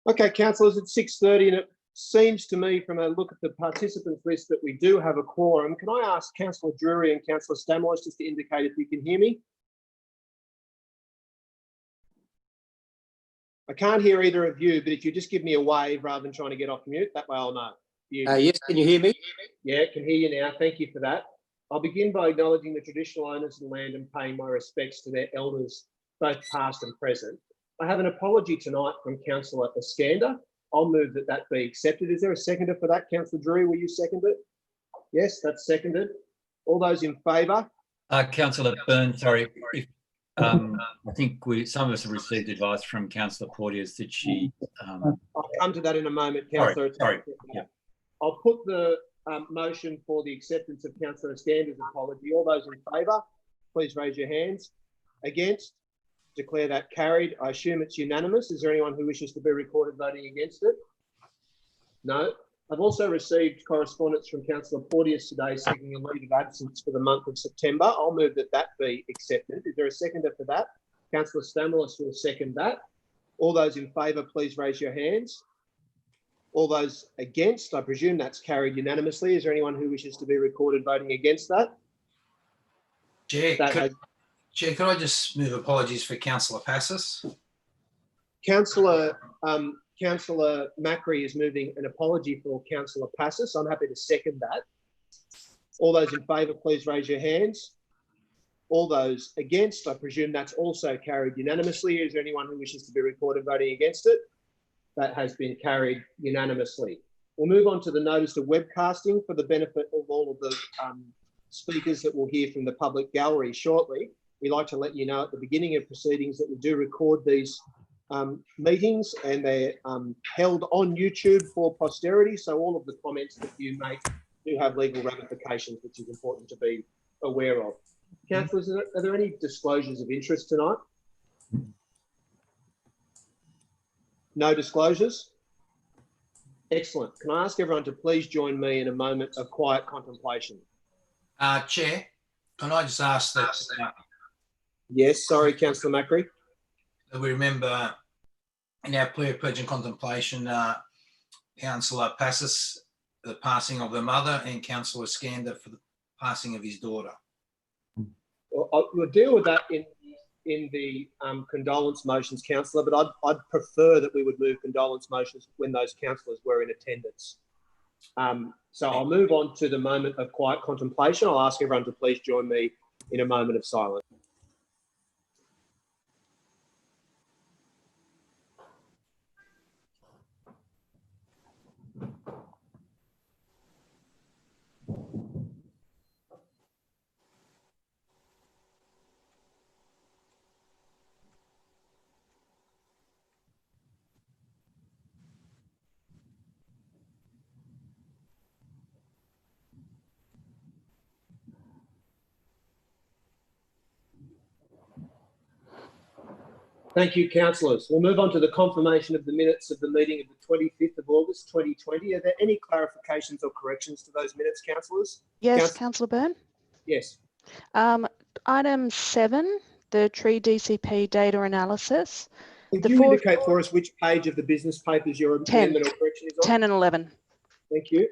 Okay, councillors, it's 6:30 and it seems to me from a look at the participants list that we do have a quorum. Can I ask Councillor Drury and Councillor Stamos just to indicate if you can hear me? I can't hear either of you, but if you just give me a wave rather than trying to get off mute, that way I'll know. Yes, can you hear me? Yeah, can hear you now. Thank you for that. I'll begin by acknowledging the traditional owners of the land and paying my respects to their elders, both past and present. I have an apology tonight from Councillor Iskander. I'll move that that be accepted. Is there a seconder for that? Councillor Drury, will you second it? Yes, that's seconded. All those in favour? Councillor Byrne, sorry. I think some of us have received advice from Councillor Porteous that she... I'll come to that in a moment, Councillor. Sorry. Yeah. I'll put the motion for the acceptance of Councillor Iskander's apology. All those in favour, please raise your hands. Against? Declare that carried. I assume it's unanimous. Is there anyone who wishes to be recorded voting against it? No. I've also received correspondence from Councillor Porteous today seeking a leave of absence for the month of September. I'll move that that be accepted. Is there a seconder for that? Councillor Stamos will second that. All those in favour, please raise your hands. All those against, I presume that's carried unanimously. Is there anyone who wishes to be recorded voting against that? Chair, could I just move apologies for Councillor Passis? Councillor Macri is moving an apology for Councillor Passis. I'm happy to second that. All those in favour, please raise your hands. All those against, I presume that's also carried unanimously. Is there anyone who wishes to be recorded voting against it? That has been carried unanimously. We'll move on to the notice of webcasting for the benefit of all of the speakers that we'll hear from the public gallery shortly. We'd like to let you know at the beginning of proceedings that we do record these meetings and they're held on YouTube for posterity. So all of the comments that you make do have legal ramifications, which is important to be aware of. Councillors, are there any disclosures of interest tonight? No disclosures? Excellent. Can I ask everyone to please join me in a moment of quiet contemplation? Chair, can I just ask that... Yes, sorry, Councillor Macri. We remember in our pledge and contemplation, Councillor Passis, the passing of the mother, and Councillor Iskander for the passing of his daughter. Well, we'll deal with that in the condolence motions, Councillor, but I'd prefer that we would move condolence motions when those councillors were in attendance. So I'll move on to the moment of quiet contemplation. I'll ask everyone to please join me in a moment of silence. Thank you, councillors. We'll move on to the confirmation of the minutes of the meeting of the 25th of August 2020. Are there any clarifications or corrections to those minutes, councillors? Yes, Councillor Byrne. Yes. Item 7, the tree DCP data analysis. Could you indicate for us which page of the business papers your amendment or correction is on? 10 and 11. Thank you.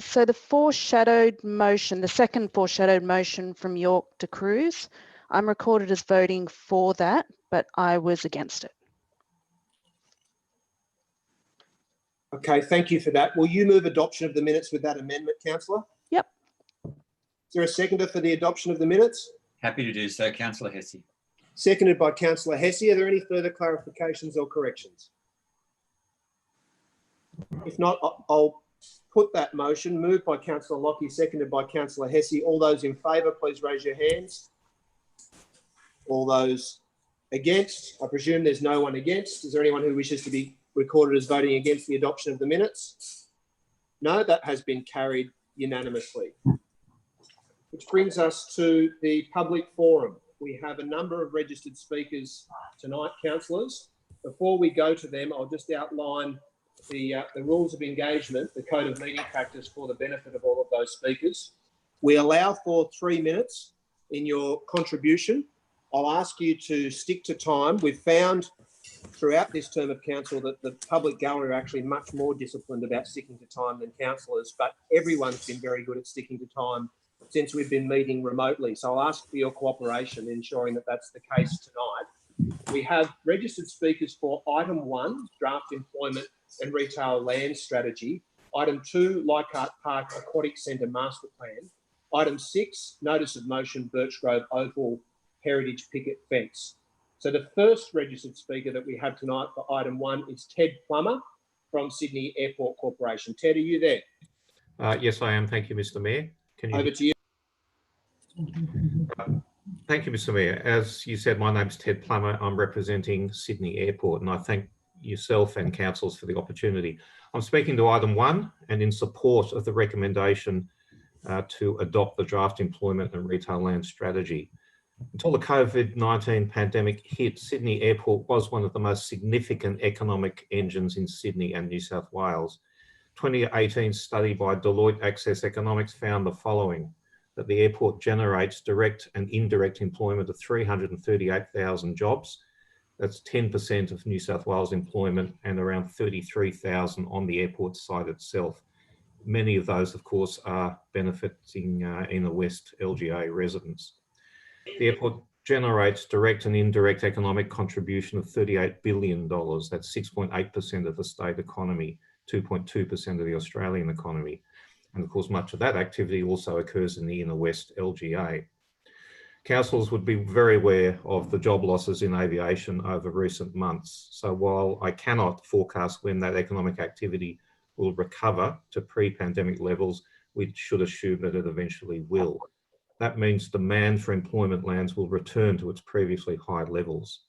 So the foreshadowed motion, the second foreshadowed motion from York to Cruz, I'm recorded as voting for that, but I was against it. Okay, thank you for that. Will you move adoption of the minutes with that amendment, councillor? Yep. Is there a seconder for the adoption of the minutes? Happy to do so, Councillor Hesse. Seconded by Councillor Hesse. Are there any further clarifications or corrections? If not, I'll put that motion. Moved by Councillor Lockie, seconded by Councillor Hesse. All those in favour, please raise your hands. All those against? I presume there's no one against. Is there anyone who wishes to be recorded as voting against the adoption of the minutes? No, that has been carried unanimously. Which brings us to the public forum. We have a number of registered speakers tonight, councillors. Before we go to them, I'll just outline the rules of engagement, the code of meeting practice for the benefit of all of those speakers. We allow for 3 minutes in your contribution. I'll ask you to stick to time. We've found throughout this term of council that the public gallery are actually much more disciplined about sticking to time than councillors, but everyone's been very good at sticking to time since we've been meeting remotely. So I'll ask for your cooperation in ensuring that that's the case tonight. We have registered speakers for item 1, draft employment and retail land strategy. Item 2, Leichhardt Park Aquatic Centre master plan. Item 6, notice of motion, Birchgrove Oval Heritage Picket fence. So the first registered speaker that we have tonight for item 1 is Ted Plummer from Sydney Airport Corporation. Ted, are you there? Yes, I am. Thank you, Mr. Mayor. Over to you. Thank you, Mr. Mayor. As you said, my name is Ted Plummer. I'm representing Sydney Airport, and I thank yourself and councils for the opportunity. I'm speaking to item 1 and in support of the recommendation to adopt the draft employment and retail land strategy. Until the COVID-19 pandemic hit, Sydney Airport was one of the most significant economic engines in Sydney and New South Wales. 2018 study by Deloitte Access Economics found the following: that the airport generates direct and indirect employment of 338,000 jobs. That's 10% of New South Wales employment and around 33,000 on the airport site itself. Many of those, of course, are benefiting Inner West LGA residents. The airport generates direct and indirect economic contribution of $38 billion. That's 6.8% of the state economy, 2.2% of the Australian economy. And of course, much of that activity also occurs in the Inner West LGA. Councils would be very aware of the job losses in aviation over recent months. So while I cannot forecast when that economic activity will recover to pre-pandemic levels, we should assume that it eventually will. That means demand for employment lands will return to its previously high levels.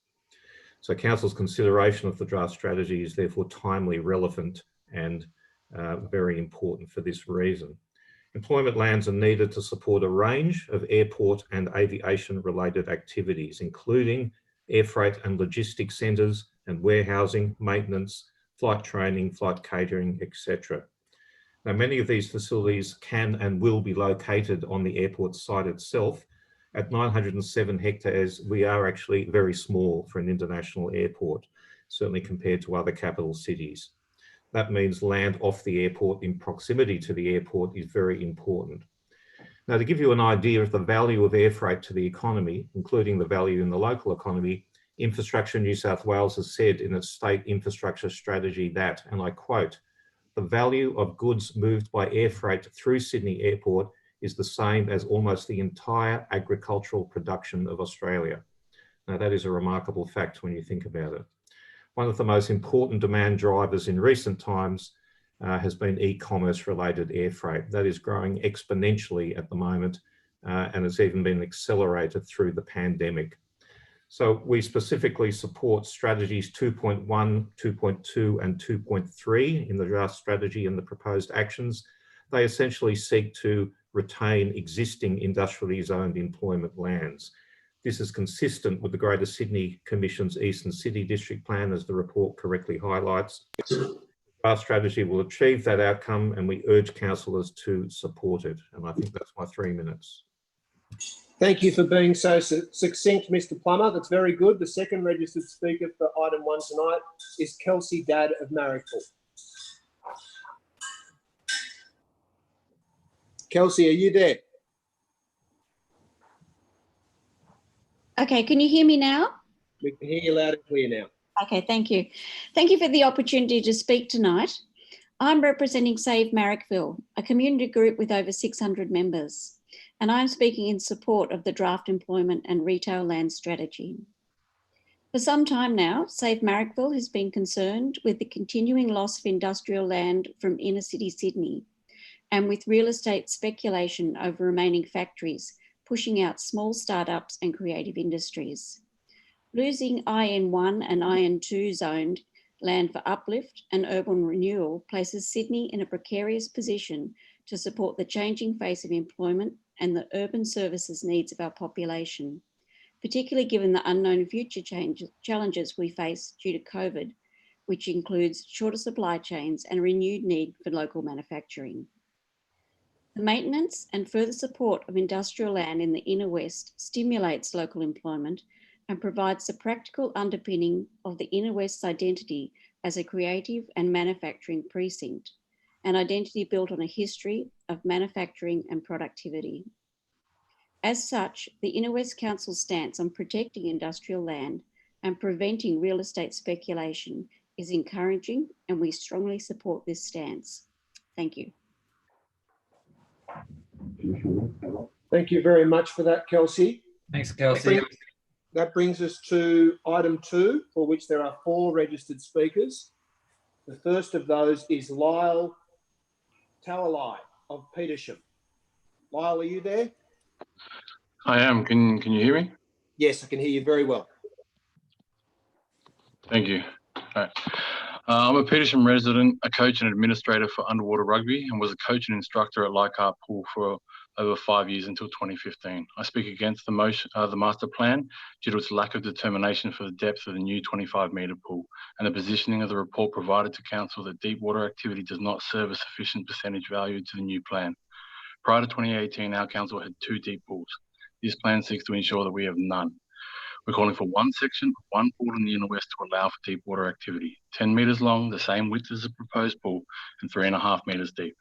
So Council's consideration of the draft strategy is therefore timely, relevant, and very important for this reason. Employment lands are needed to support a range of airport and aviation related activities, including air freight and logistics centres and warehousing, maintenance, flight training, flight catering, etc. Now, many of these facilities can and will be located on the airport site itself. At 907 hectares, we are actually very small for an international airport, certainly compared to other capital cities. That means land off the airport in proximity to the airport is very important. Now, to give you an idea of the value of air freight to the economy, including the value in the local economy, Infrastructure New South Wales has said in its state infrastructure strategy that, and I quote, "The value of goods moved by air freight through Sydney Airport is the same as almost the entire agricultural production of Australia." Now, that is a remarkable fact when you think about it. One of the most important demand drivers in recent times has been e-commerce related air freight. That is growing exponentially at the moment and has even been accelerated through the pandemic. So we specifically support strategies 2.1, 2.2 and 2.3 in the draft strategy and the proposed actions. They essentially seek to retain existing industrially zoned employment lands. This is consistent with the Greater Sydney Commission's Eastern City District Plan, as the report correctly highlights. Our strategy will achieve that outcome and we urge councillors to support it. And I think that's my 3 minutes. Thank you for being so succinct, Mr. Plummer. That's very good. The second registered speaker for item 1 tonight is Kelsey Dadd of Marrickville. Kelsey, are you there? Okay, can you hear me now? We can hear you loud and clear now. Okay, thank you. Thank you for the opportunity to speak tonight. I'm representing Save Marrickville, a community group with over 600 members, and I'm speaking in support of the draft employment and retail land strategy. For some time now, Save Marrickville has been concerned with the continuing loss of industrial land from inner city Sydney and with real estate speculation over remaining factories, pushing out small startups and creative industries. Losing IN1 and IN2 zoned land for uplift and urban renewal places Sydney in a precarious position to support the changing face of employment and the urban services needs of our population, particularly given the unknown future challenges we face due to COVID, which includes shorter supply chains and a renewed need for local manufacturing. The maintenance and further support of industrial land in the inner west stimulates local employment and provides the practical underpinning of the Inner West's identity as a creative and manufacturing precinct, an identity built on a history of manufacturing and productivity. As such, the Inner West Council's stance on protecting industrial land and preventing real estate speculation is encouraging, and we strongly support this stance. Thank you. Thank you very much for that, Kelsey. Thanks, Kelsey. That brings us to item 2, for which there are 4 registered speakers. The first of those is Lyle Tawalai of Petersham. Lyle, are you there? I am. Can you hear me? Yes, I can hear you very well. Thank you. All right. I'm a Petersham resident, a coach and administrator for underwater rugby, and was a coach and instructor at Leichhardt Pool for over 5 years until 2015. I speak against the master plan due to its lack of determination for the depth of the new 25-metre pool and the positioning of the report provided to council that deep water activity does not serve a sufficient percentage value to the new plan. Prior to 2018, our council had 2 deep pools. This plan seeks to ensure that we have none. We're calling for one section of one pool in the Inner West to allow for deep water activity, 10 metres long, the same width as the proposed pool, and 3.5 metres deep.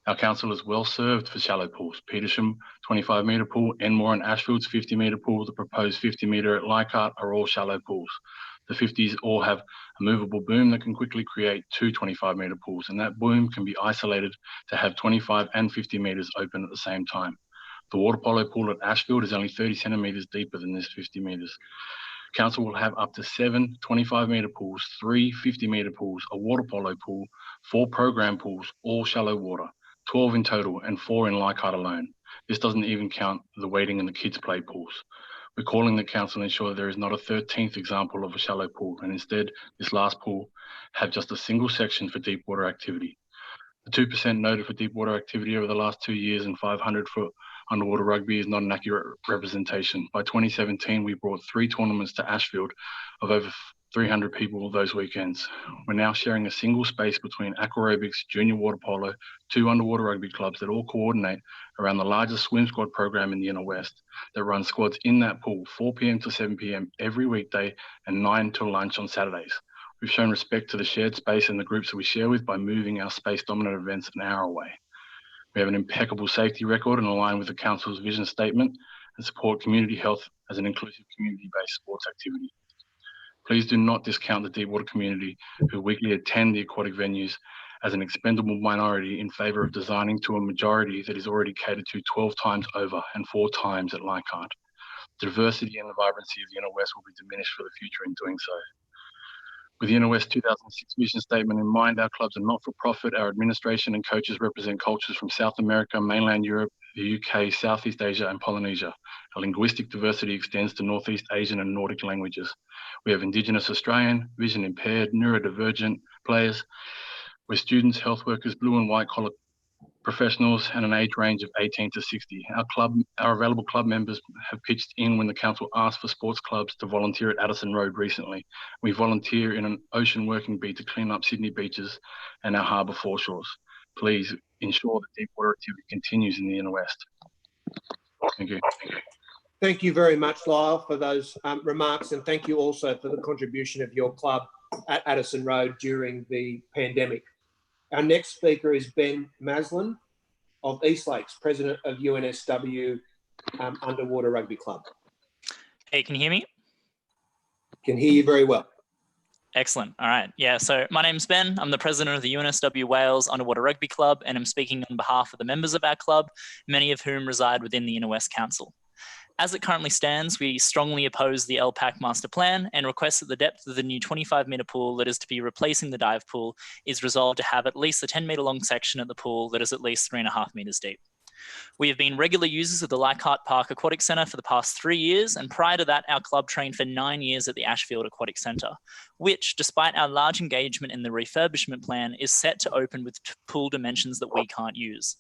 Our council is well served for shallow pools. Petersham 25-metre pool, Enmore and Ashfield's 50-metre pool, the proposed 50-metre at Leichhardt are all shallow pools. The 50s all have a movable boom that can quickly create 2 25-metre pools, and that boom can be isolated to have 25 and 50 metres open at the same time. The water polo pool at Ashfield is only 30 centimetres deeper than this 50 metres. Council will have up to 7 25-metre pools, 3 50-metre pools, a water polo pool, 4 program pools, all shallow water, 12 in total and 4 in Leichhardt alone. This doesn't even count the wading and the kids' play pools. We're calling the council to ensure there is not a 13th example of a shallow pool, and instead this last pool have just a single section for deep water activity. The 2% noted for deep water activity over the last 2 years and 500 for underwater rugby is not an accurate representation. By 2017, we brought 3 tournaments to Ashfield of over 300 people those weekends. We're now sharing a single space between aquarobics, junior water polo, 2 underwater rugby clubs that all coordinate around the largest swim squad program in the Inner West that runs squads in that pool 4 p.m. to 7 p.m. every weekday and 9 till lunch on Saturdays. We've shown respect to the shared space and the groups that we share with by moving our space-dominant events an hour away. We have an impeccable safety record and align with the council's vision statement and support community health as an inclusive community-based sports activity. Please do not discount the deep water community who weekly attend the aquatic venues as an expendable minority in favour of designing to a majority that is already catered to 12 times over and 4 times at Leichhardt. The diversity and the vibrancy of the Inner West will be diminished for the future in doing so. With the Inner West 2006 vision statement in mind, our clubs are not-for-profit. Our administration and coaches represent cultures from South America, mainland Europe, the UK, Southeast Asia, and Polynesia. Our linguistic diversity extends to Northeast Asian and Nordic languages. We have Indigenous Australian, vision impaired, neurodivergent players. We're students, health workers, blue and white collar professionals, and an age range of 18 to 60. Our available club members have pitched in when the council asked for sports clubs to volunteer at Addison Road recently. We volunteer in an ocean working bee to clean up Sydney beaches and our harbour foreshores. Please ensure that deep water activity continues in the Inner West. Thank you. Thank you very much, Lyle, for those remarks, and thank you also for the contribution of your club at Addison Road during the pandemic. Our next speaker is Ben Maslin of East Lakes, president of UNSW Underwater Rugby Club. Hey, can you hear me? Can hear you very well. Excellent. All right. Yeah, so my name's Ben. I'm the president of the UNSW Wales Underwater Rugby Club, and I'm speaking on behalf of the members of our club, many of whom reside within the Inner West Council. As it currently stands, we strongly oppose the LPAC master plan and request that the depth of the new 25-metre pool that is to be replacing the dive pool is resolved to have at least a 10-metre long section at the pool that is at least 3.5 metres deep. We have been regular users of the Leichhardt Park Aquatic Centre for the past 3 years, and prior to that, our club trained for 9 years at the Ashfield Aquatic Centre, which, despite our large engagement in the refurbishment plan, is set to open with pool dimensions that we can't use.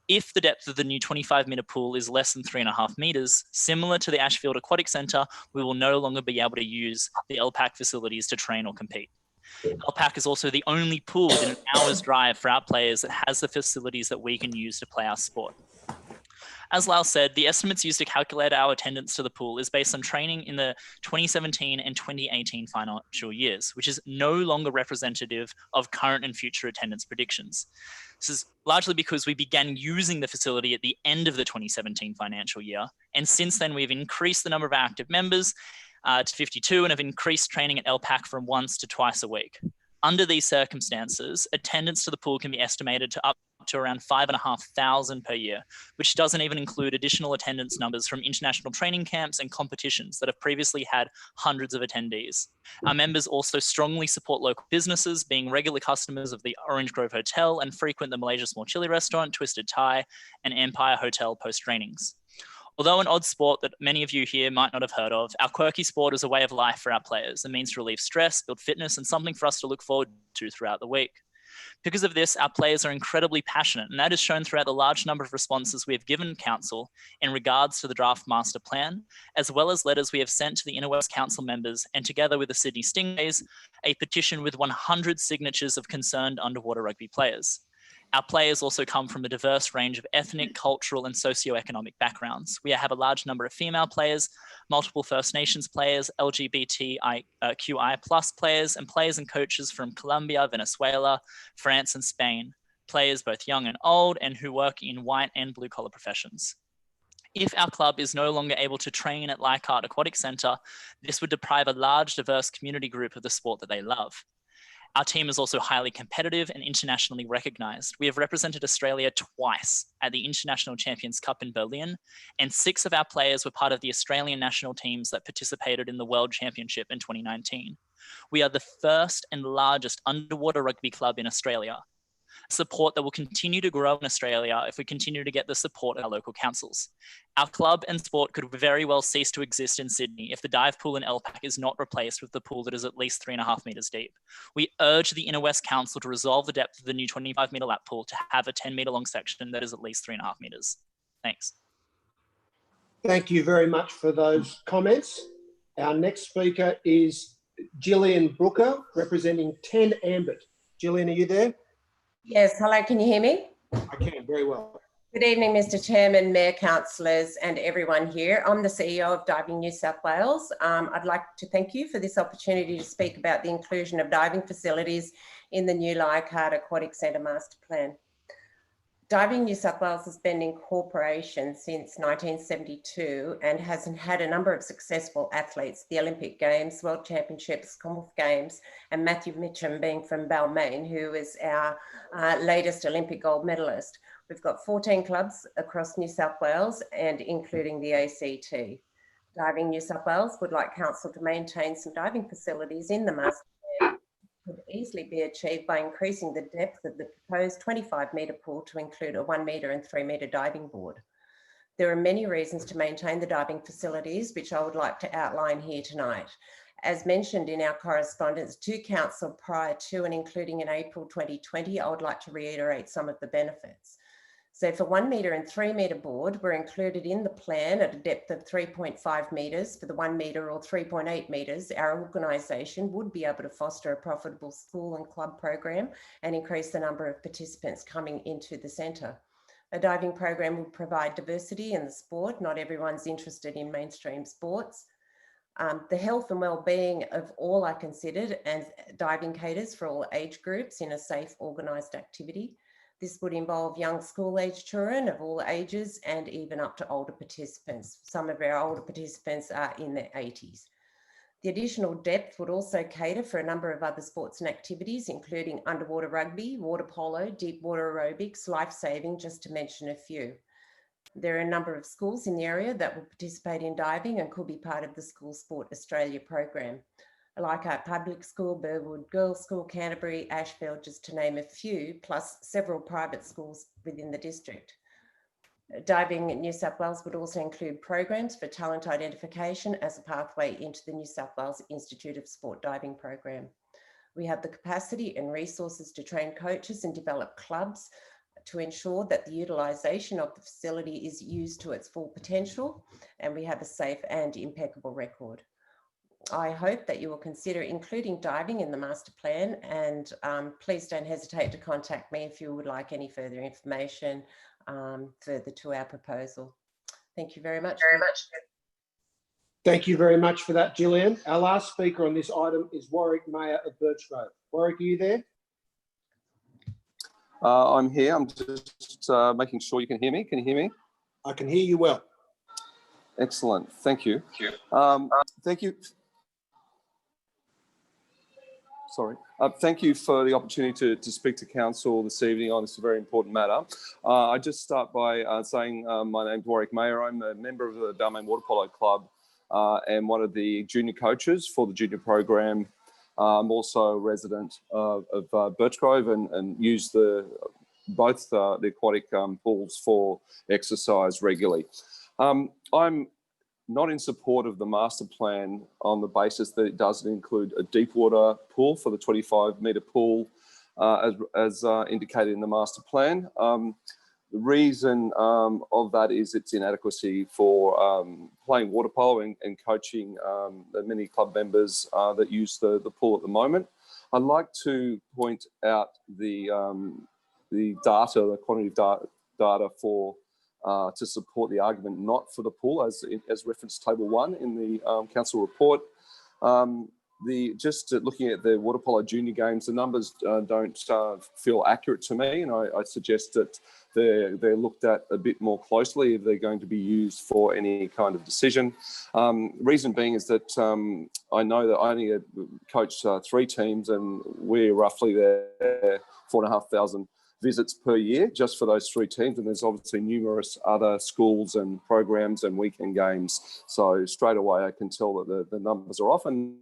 If the depth of the new 25-metre pool is less than 3.5 metres, similar to the Ashfield Aquatic Centre, we will no longer be able to use the LPAC facilities to train or compete. LPAC is also the only pool within an hour's drive for our players that has the facilities that we can use to play our sport. As Lyle said, the estimates used to calculate our attendance to the pool is based on training in the 2017 and 2018 financial years, which is no longer representative of current and future attendance predictions. This is largely because we began using the facility at the end of the 2017 financial year, and since then we've increased the number of active members to 52 and have increased training at LPAC from once to twice a week. Under these circumstances, attendance to the pool can be estimated to up to around 5,500 per year, which doesn't even include additional attendance numbers from international training camps and competitions that have previously had hundreds of attendees. Our members also strongly support local businesses, being regular customers of the Orange Grove Hotel and frequent the Malaysia Small Chili Restaurant, Twisted Thai, and Empire Hotel post-trainings. Although an odd sport that many of you here might not have heard of, our quirky sport is a way of life for our players, a means to relieve stress, build fitness, and something for us to look forward to throughout the week. Because of this, our players are incredibly passionate, and that is shown throughout the large number of responses we have given Council in regards to the draft master plan, as well as letters we have sent to the Inner West Council members, and together with the Sydney Stingrays, a petition with 100 signatures of concerned underwater rugby players. Our players also come from a diverse range of ethnic, cultural, and socioeconomic backgrounds. We have a large number of female players, multiple First Nations players, LGBTQI plus players, and players and coaches from Colombia, Venezuela, France, and Spain. Players both young and old, and who work in white and blue-collar professions. If our club is no longer able to train at Leichhardt Aquatic Centre, this would deprive a large, diverse community group of the sport that they love. Our team is also highly competitive and internationally recognised. We have represented Australia twice at the International Champions Cup in Berlin, and 6 of our players were part of the Australian national teams that participated in the World Championship in 2019. We are the first and largest underwater rugby club in Australia. Support that will continue to grow in Australia if we continue to get the support of our local councils. Our club and sport could very well cease to exist in Sydney if the dive pool in LPAC is not replaced with the pool that is at least 3.5 metres deep. We urge the Inner West Council to resolve the depth of the new 25-metre lap pool to have a 10-metre long section that is at least 3.5 metres. Thanks. Thank you very much for those comments. Our next speaker is Gillian Brooker, representing 10 Ambit. Gillian, are you there? Yes, hello, can you hear me? I can, very well. Good evening, Mr. Chairman, Mayor, councillors and everyone here. I'm the CEO of Diving New South Wales. I'd like to thank you for this opportunity to speak about the inclusion of diving facilities in the new Leichhardt Aquatic Centre Master Plan. Diving New South Wales has been in corporation since 1972 and has had a number of successful athletes, the Olympic Games, World Championships, Commonwealth Games, and Matthew Mitchell being from Balmain, who is our latest Olympic gold medalist. We've got 14 clubs across New South Wales and including the ACT. Diving New South Wales would like Council to maintain some diving facilities in the master plan. Could easily be achieved by increasing the depth of the proposed 25-metre pool to include a 1-metre and 3-metre diving board. There are many reasons to maintain the diving facilities, which I would like to outline here tonight. As mentioned in our correspondence to Council prior to and including in April 2020, I would like to reiterate some of the benefits. So for 1-metre and 3-metre board, we're included in the plan at a depth of 3.5 metres. For the 1-metre or 3.8 metres, our organisation would be able to foster a profitable school and club program and increase the number of participants coming into the centre. A diving program will provide diversity in the sport. Not everyone's interested in mainstream sports. The health and well-being of all are considered, and diving caters for all age groups in a safe, organised activity. This would involve young school-age children of all ages and even up to older participants. Some of our older participants are in their 80s. The additional depth would also cater for a number of other sports and activities, including underwater rugby, water polo, deep water aerobics, life-saving, just to mention a few. There are a number of schools in the area that will participate in diving and could be part of the School Sport Australia program. Like our public school, Burwood Girls School, Canterbury, Ashfield, just to name a few, plus several private schools within the district. Diving in New South Wales would also include programs for talent identification as a pathway into the New South Wales Institute of Sport Diving program. We have the capacity and resources to train coaches and develop clubs to ensure that the utilisation of the facility is used to its full potential, and we have a safe and impeccable record. I hope that you will consider including diving in the master plan, and please don't hesitate to contact me if you would like any further information further to our proposal. Thank you very much. Thank you very much for that, Gillian. Our last speaker on this item is Warwick Mayer of Birchgrove. Warwick, are you there? I'm here. I'm just making sure you can hear me. Can you hear me? I can hear you well. Excellent. Thank you. Thank you. Sorry. Thank you for the opportunity to speak to Council this evening on this very important matter. I just start by saying my name's Warwick Mayer. I'm a member of the Balmain Water Polo Club and one of the junior coaches for the junior program. I'm also a resident of Birchgrove and use both the aquatic pools for exercise regularly. I'm not in support of the master plan on the basis that it doesn't include a deep water pool for the 25-metre pool as indicated in the master plan. The reason of that is its inadequacy for playing water polo and coaching the many club members that use the pool at the moment. I'd like to point out the data, the quantity of data for to support the argument not for the pool as referenced table 1 in the council report. Just looking at the water polo junior games, the numbers don't feel accurate to me, and I suggest that they're looked at a bit more closely if they're going to be used for any kind of decision. Reason being is that I know that I only coach 3 teams, and we're roughly there 4,500 visits per year just for those 3 teams, and there's obviously numerous other schools and programs and weekend games. So straight away I can tell that the numbers are off, and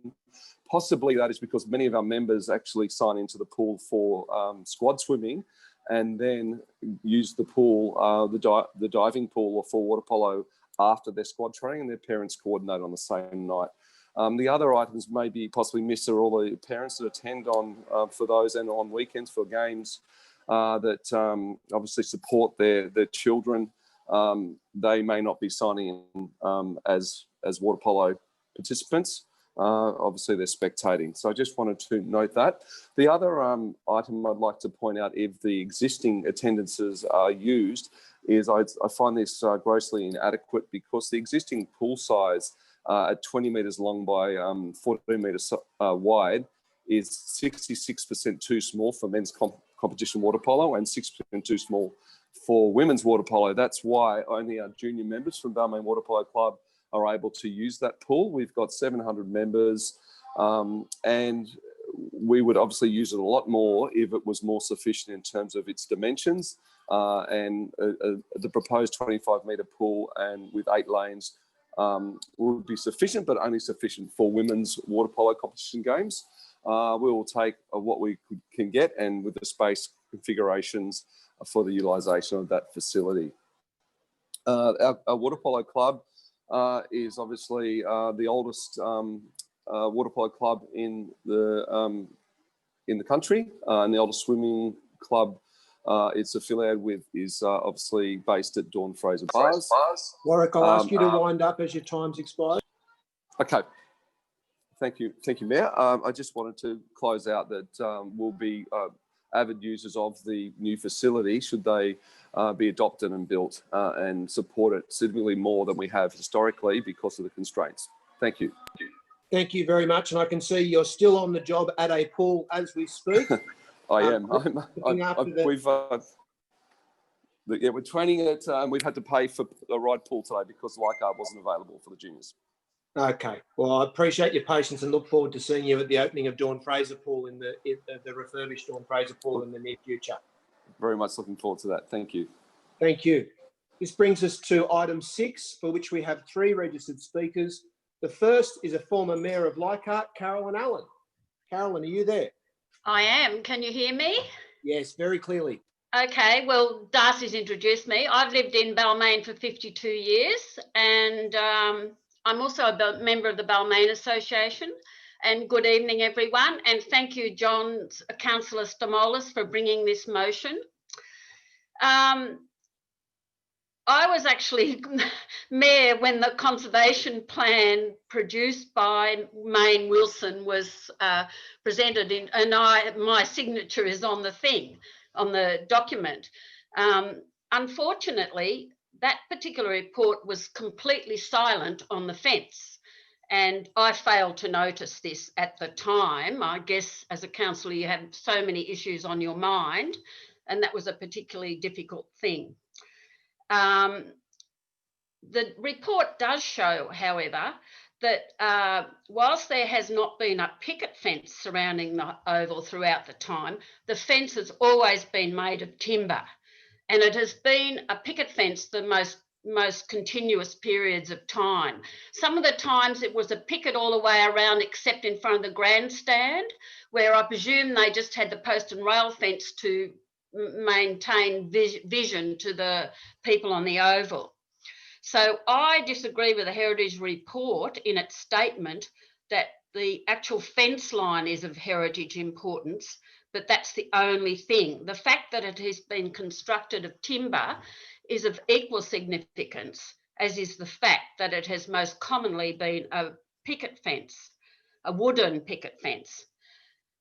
possibly that is because many of our members actually sign into the pool for squad swimming and then use the pool, the diving pool or for water polo after their squad training, and their parents coordinate on the same night. The other items may be possibly missed are all the parents that attend on for those and on weekends for games that obviously support their children. They may not be signing in as water polo participants. Obviously they're spectating. So I just wanted to note that. The other item I'd like to point out, if the existing attendances are used, is I find this grossly inadequate because the existing pool size at 20 metres long by 14 metres wide is 66% too small for men's competition water polo and 6% too small for women's water polo. That's why only our junior members from Balmain Water Polo Club are able to use that pool. We've got 700 members and we would obviously use it a lot more if it was more sufficient in terms of its dimensions and the proposed 25-metre pool and with 8 lanes would be sufficient, but only sufficient for women's water polo competition games. We will take what we can get and with the space configurations for the utilisation of that facility. Our water polo club is obviously the oldest water polo club in the country, and the oldest swimming club it's affiliated with is obviously based at Dawn Fraser Bars. Warwick, I'll ask you to wind up as your time's expired. Okay. Thank you, Mayor. I just wanted to close out that we'll be avid users of the new facility should they be adopted and built and support it significantly more than we have historically because of the constraints. Thank you. Thank you very much. And I can see you're still on the job at a pool as we speak. I am. We're training it. We've had to pay for the right pool today because Leichhardt wasn't available for the juniors. Okay. Well, I appreciate your patience and look forward to seeing you at the opening of Dawn Fraser Pool in the refurbished Dawn Fraser Pool in the near future. Very much looking forward to that. Thank you. Thank you. This brings us to item 6, for which we have 3 registered speakers. The first is a former mayor of Leichhardt, Carolyn Allen. Carolyn, are you there? I am. Can you hear me? Yes, very clearly. Okay, well, Darcy's introduced me. I've lived in Balmain for 52 years and I'm also a member of the Balmain Association. And good evening, everyone. And thank you, Councillor Stamolis, for bringing this motion. I was actually mayor when the conservation plan produced by Maine Wilson was presented in, and my signature is on the thing, on the document. Unfortunately, that particular report was completely silent on the fence. And I failed to notice this at the time. I guess as a councillor, you have so many issues on your mind, and that was a particularly difficult thing. The report does show, however, that whilst there has not been a picket fence surrounding the oval throughout the time, the fence has always been made of timber. And it has been a picket fence the most continuous periods of time. Some of the times it was a picket all the way around except in front of the grandstand, where I presume they just had the post and rail fence to maintain vision to the people on the oval. So I disagree with the Heritage report in its statement that the actual fence line is of heritage importance, but that's the only thing. The fact that it has been constructed of timber is of equal significance, as is the fact that it has most commonly been a picket fence, a wooden picket fence.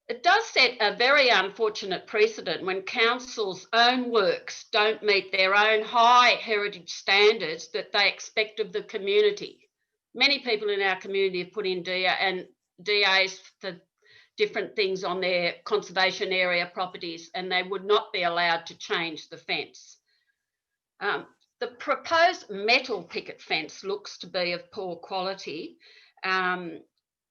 It does set a very unfortunate precedent when councils' own works don't meet their own high heritage standards that they expect of the community. Many people in our community have put in DAs for different things on their conservation area properties, and they would not be allowed to change the fence. The proposed metal picket fence looks to be of poor quality.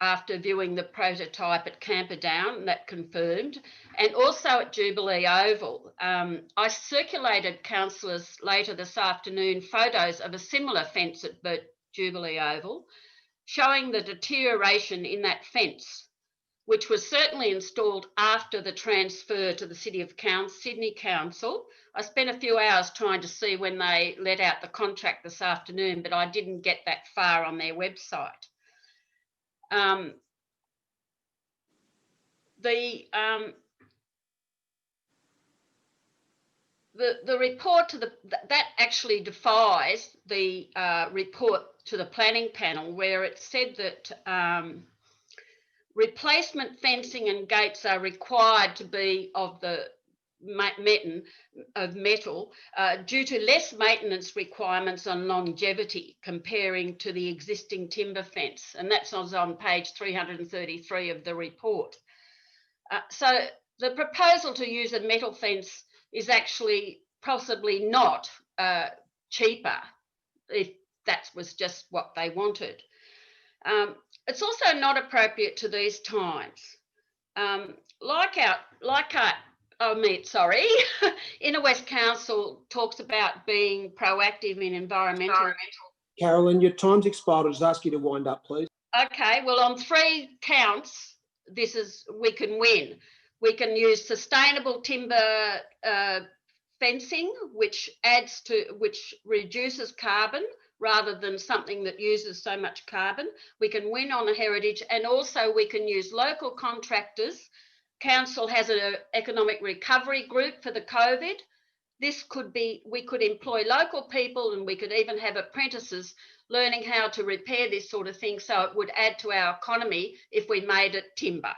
After viewing the prototype at Camperdown, that confirmed, and also at Jubilee Oval. I circulated councillors later this afternoon photos of a similar fence at Jubilee Oval, showing the deterioration in that fence, which was certainly installed after the transfer to the Sydney Council. I spent a few hours trying to see when they let out the contract this afternoon, but I didn't get that far on their website. The report to that actually defies the report to the planning panel, where it said that replacement fencing and gates are required to be of the metal due to less maintenance requirements on longevity comparing to the existing timber fence, and that's on page 333 of the report. So the proposal to use a metal fence is actually possibly not cheaper, if that was just what they wanted. It's also not appropriate to these times. Inner West Council talks about being proactive in environmental. Carolyn, your time's expired. I'll just ask you to wind up, please. Okay, well, on 3 counts, we can win. We can use sustainable timber fencing, which reduces carbon rather than something that uses so much carbon. We can win on a heritage, and also we can use local contractors. Council has an economic recovery group for the COVID. We could employ local people, and we could even have apprentices learning how to repair this sort of thing, so it would add to our economy if we made it timber.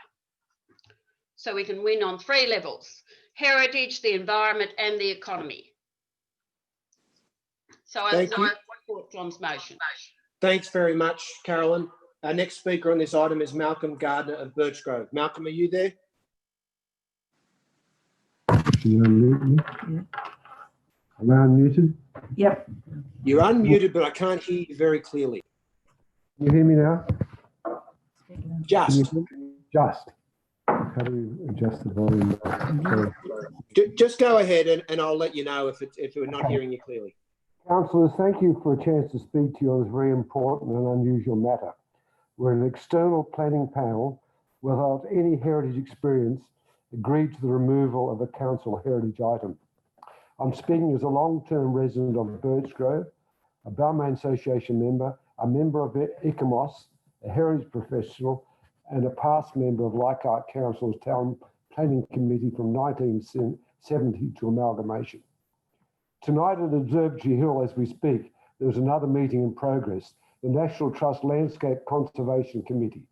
So we can win on 3 levels: heritage, the environment, and the economy. So I support John's motion. Thanks very much, Carolyn. Our next speaker on this item is Malcolm Gardner of Birchgrove. Malcolm, are you there? Can you unmute me? Am I unmuted? Yep. You're unmuted, but I can't hear you very clearly. Can you hear me now? Just. Just. How do we adjust the volume? Just go ahead and I'll let you know if we're not hearing you clearly. Councillors, thank you for a chance to speak to you on this very important and unusual matter. We're an external planning panel without any heritage experience agreed to the removal of a council heritage item. I'm speaking as a long-term resident of Birchgrove, a Balmain Association member, a member of ICOMOS, a heritage professional, and a past member of Leichhardt Council's Town Planning Committee from 1970 to amalgamation. Tonight at Observatory Hill, as we speak, there's another meeting in progress, the National Trust Landscape Conservation Committee.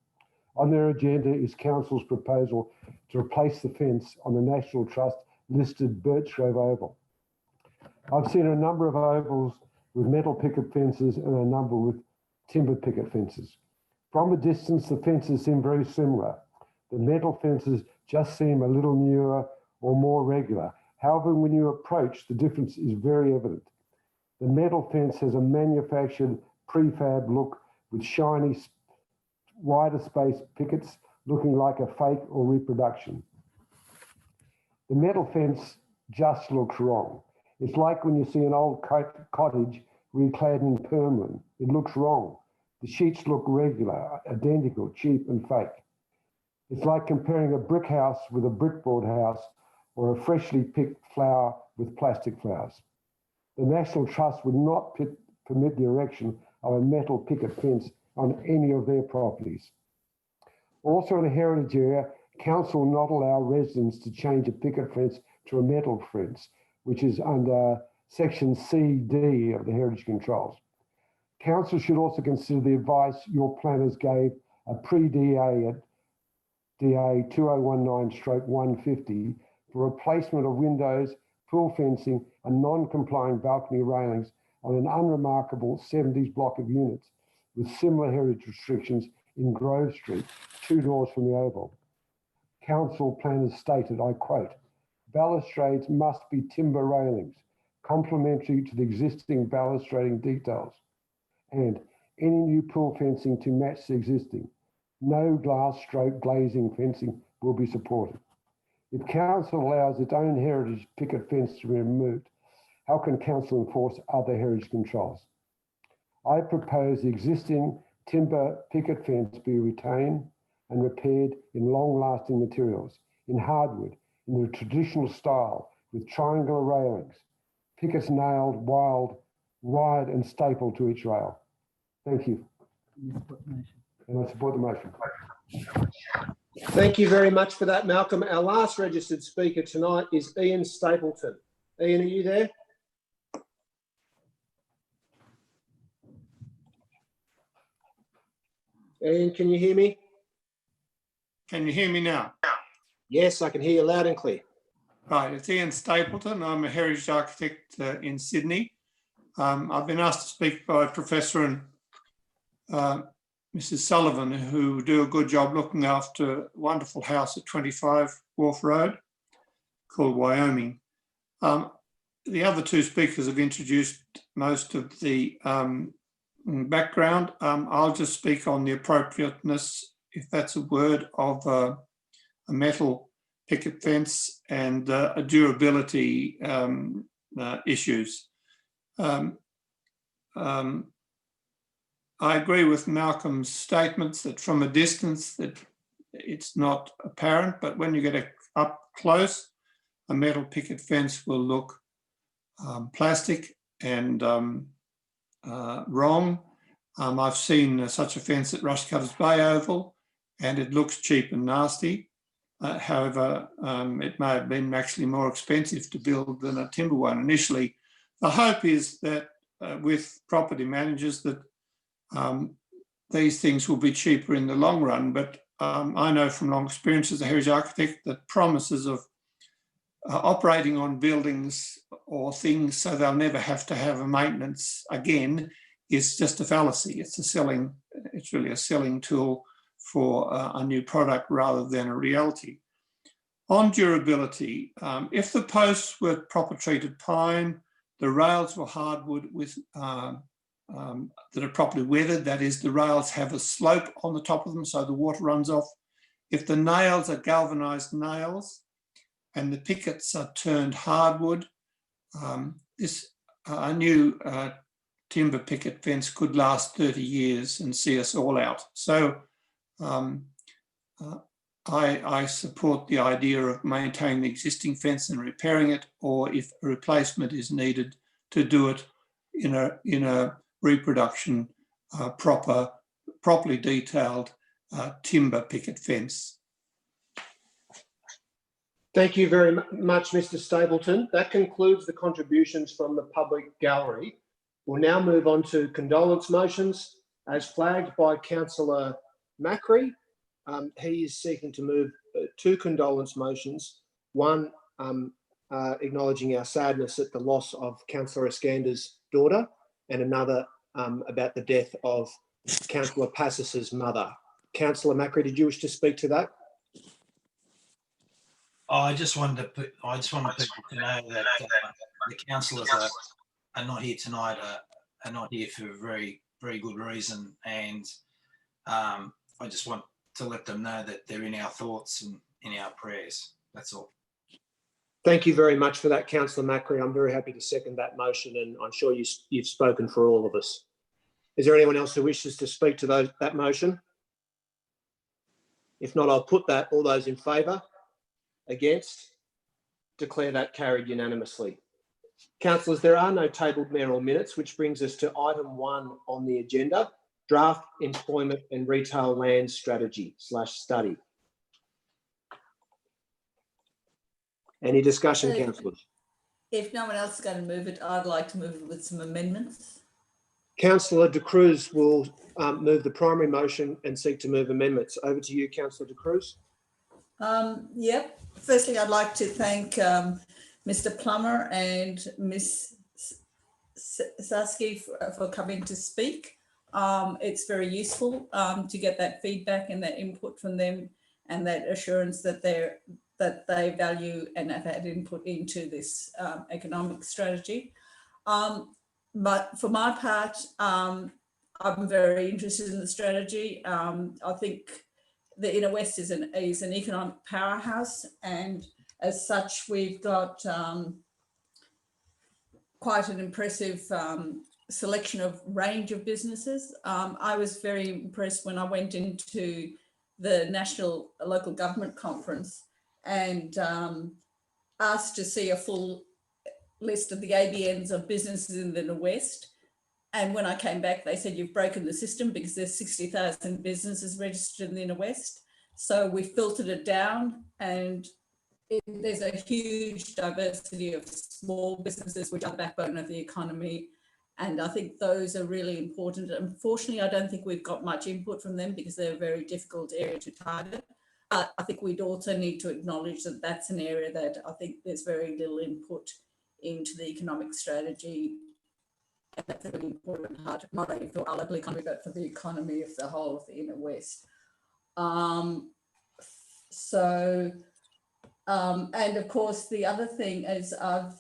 On their agenda is Council's proposal to replace the fence on the National Trust listed Birchgrove Oval. I've seen a number of ovals with metal picket fences and a number with timber picket fences. From a distance, the fences seem very similar. The metal fences just seem a little newer or more regular. However, when you approach, the difference is very evident. The metal fence has a manufactured prefab look with shiny, wider space pickets looking like a fake or reproduction. The metal fence just looks wrong. It's like when you see an old cottage reclad in perlin. It looks wrong. The sheets look regular, identical, cheap and fake. It's like comparing a brick house with a brickboard house or a freshly picked flower with plastic flowers. The National Trust would not permit the erection of a metal picket fence on any of their properties. Also in a heritage area, council will not allow residents to change a picket fence to a metal fence, which is under section CD of the heritage controls. Council should also consider the advice your planners gave a pre-DA at DA 2019/150 for replacement of windows, pool fencing and non-complying balcony railings on an unremarkable 70s block of units with similar heritage restrictions in Grove Street, 2 doors from the Oval. Council planners stated, I quote, balustrades must be timber railings, complementary to the existing balustrading details, and any new pool fencing to match the existing. No glass stroke glazing fencing will be supported. If council allows its own heritage picket fence to be removed, how can council enforce other heritage controls? I propose the existing timber picket fence be retained and repaired in long-lasting materials, in hardwood, in the traditional style, with triangular railings, pickets nailed wide and stapled to each rail. Thank you. And I support the motion. Thank you very much for that, Malcolm. Our last registered speaker tonight is Ian Stapleton. Ian, are you there? Ian, can you hear me? Can you hear me now? Yes, I can hear you loud and clear. Right, it's Ian Stapleton. I'm a heritage architect in Sydney. I've been asked to speak by Professor and Mrs. Sullivan, who do a good job looking after a wonderful house at 25 Wharf Road called Wyoming. The other 2 speakers have introduced most of the background. I'll just speak on the appropriateness, if that's a word, of a metal picket fence and a durability issues. I agree with Malcolm's statements that from a distance that it's not apparent, but when you get up close, a metal picket fence will look plastic and wrong. I've seen such a fence at Rushcutters Bay Oval and it looks cheap and nasty. However, it may have been actually more expensive to build than a timber one initially. The hope is that with property managers that these things will be cheaper in the long run, but I know from long experience as a heritage architect that promises of operating on buildings or things so they'll never have to have a maintenance again is just a fallacy. It's really a selling tool for a new product rather than a reality. On durability, if the posts were proper treated pine, the rails were hardwood with that are properly weathered, that is, the rails have a slope on the top of them so the water runs off. If the nails are galvanised nails and the pickets are turned hardwood, a new timber picket fence could last 30 years and see us all out. So I support the idea of maintaining the existing fence and repairing it, or if a replacement is needed, to do it in a reproduction, properly detailed timber picket fence. Thank you very much, Mr. Stapleton. That concludes the contributions from the public gallery. We'll now move on to condolence motions as flagged by Councillor Macri. He is seeking to move 2 condolence motions. One, acknowledging our sadness at the loss of Councillor Iskander's daughter, and another about the death of Councillor Passis's mother. Councillor Macri, did you wish to speak to that? I just wanted people to know that the councillors are not here tonight, are not here for a very, very good reason. And I just want to let them know that they're in our thoughts and in our prayers. That's all. Thank you very much for that, Councillor Macri. I'm very happy to second that motion, and I'm sure you've spoken for all of us. Is there anyone else who wishes to speak to that motion? If not, I'll put that. All those in favour? Against? Declare that carried unanimously. Councillors, there are no tabled mayoral minutes, which brings us to item 1 on the agenda, draft employment and retail land strategy / study. Any discussion, councillors? If no one else is going to move it, I'd like to move it with some amendments. Councillor De Cruz will move the primary motion and seek to move amendments. Over to you, Councillor De Cruz. Yep. Firstly, I'd like to thank Mr. Plummer and Ms. Sasky for coming to speak. It's very useful to get that feedback and that input from them, and that assurance that they value and have had input into this economic strategy. But for my part, I'm very interested in the strategy. I think the Inner West is an economic powerhouse, and as such, we've got quite an impressive selection of range of businesses. I was very impressed when I went into the National Local Government Conference and asked to see a full list of the ABNs of businesses in the Inner West. And when I came back, they said, you've broken the system because there's 60,000 businesses registered in the Inner West. So we filtered it down, and there's a huge diversity of small businesses, which are the backbone of the economy. And I think those are really important. Unfortunately, I don't think we've got much input from them because they're a very difficult area to target. I think we'd also need to acknowledge that that's an area that I think there's very little input into the economic strategy. And that's a really important part, not only for our local economy, but for the economy of the whole of the Inner West. And of course, the other thing is I've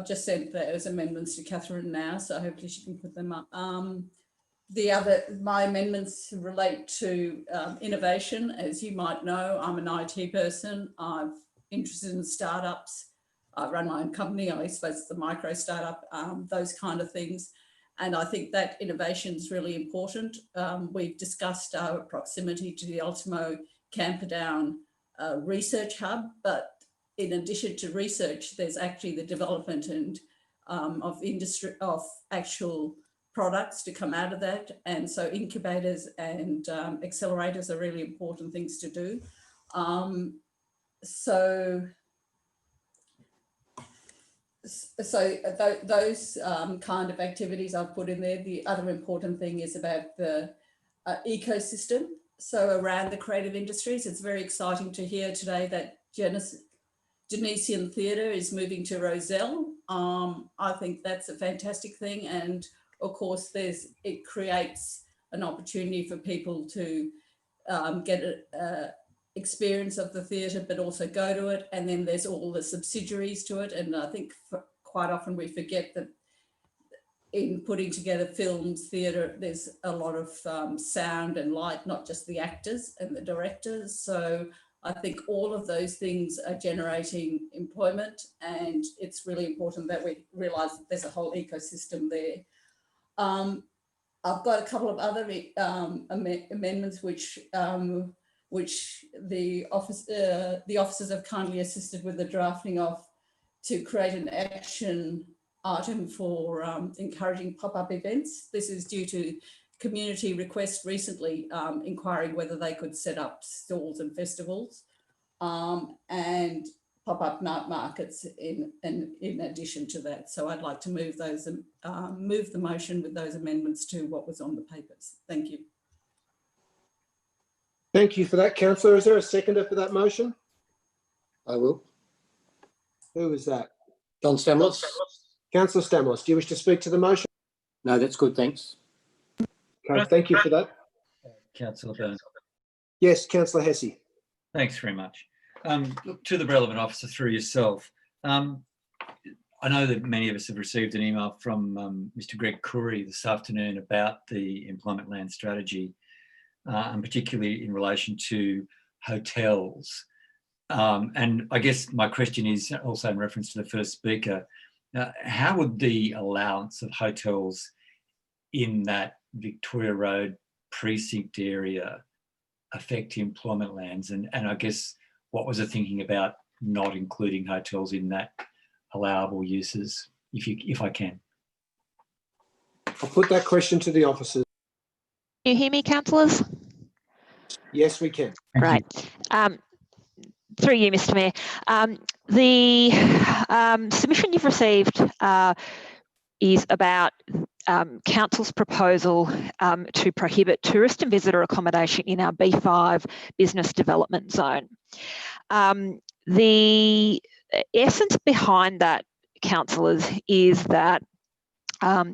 just sent those amendments to Catherine now, so hopefully she can put them up. My amendments relate to innovation. As you might know, I'm an IT person. I'm interested in startups. I run my own company. I suppose it's a micro startup, those kind of things. And I think that innovation is really important. We've discussed our proximity to the Ultimo Camperdown research hub, but in addition to research, there's actually the development and of actual products to come out of that. And so incubators and accelerators are really important things to do. Those kind of activities I've put in there. The other important thing is about the ecosystem. So around the creative industries, it's very exciting to hear today that Genesian Theatre is moving to Rozelle. I think that's a fantastic thing. And of course, it creates an opportunity for people to get an experience of the theatre, but also go to it. And then there's all the subsidiaries to it. And I think quite often we forget that in putting together films, theatre, there's a lot of sound and light, not just the actors and the directors. So I think all of those things are generating employment, and it's really important that we realise that there's a whole ecosystem there. I've got a couple of other amendments which the officers have kindly assisted with the drafting of, to create an action item for encouraging pop-up events. This is due to community requests recently inquiring whether they could set up stalls and festivals and pop-up night markets in addition to that. So I'd like to move those move the motion with those amendments to what was on the papers. Thank you. Thank you for that, Councillor. Is there a seconder for that motion? I will. Who is that? John Stamlis. Councillor Stamos, do you wish to speak to the motion? No, that's good, thanks. Okay, thank you for that. Councillor Byrne. Yes, Councillor Hesse. Thanks very much. Look, to the relevant officer through yourself, I know that many of us have received an email from Mr. Greg Curry this afternoon about the employment land strategy, and particularly in relation to hotels. And I guess my question is also in reference to the first speaker, how would the allowance of hotels in that Victoria Road precinct area affect employment lands? And I guess what was the thinking about not including hotels in that allowable uses, if I can? I'll put that question to the officers. Can you hear me, councillors? Yes, we can. Great. Through you, Mr. Mayor. The submission you've received is about council's proposal to prohibit tourist and visitor accommodation in our B5 business development zone. The essence behind that, councillors, is that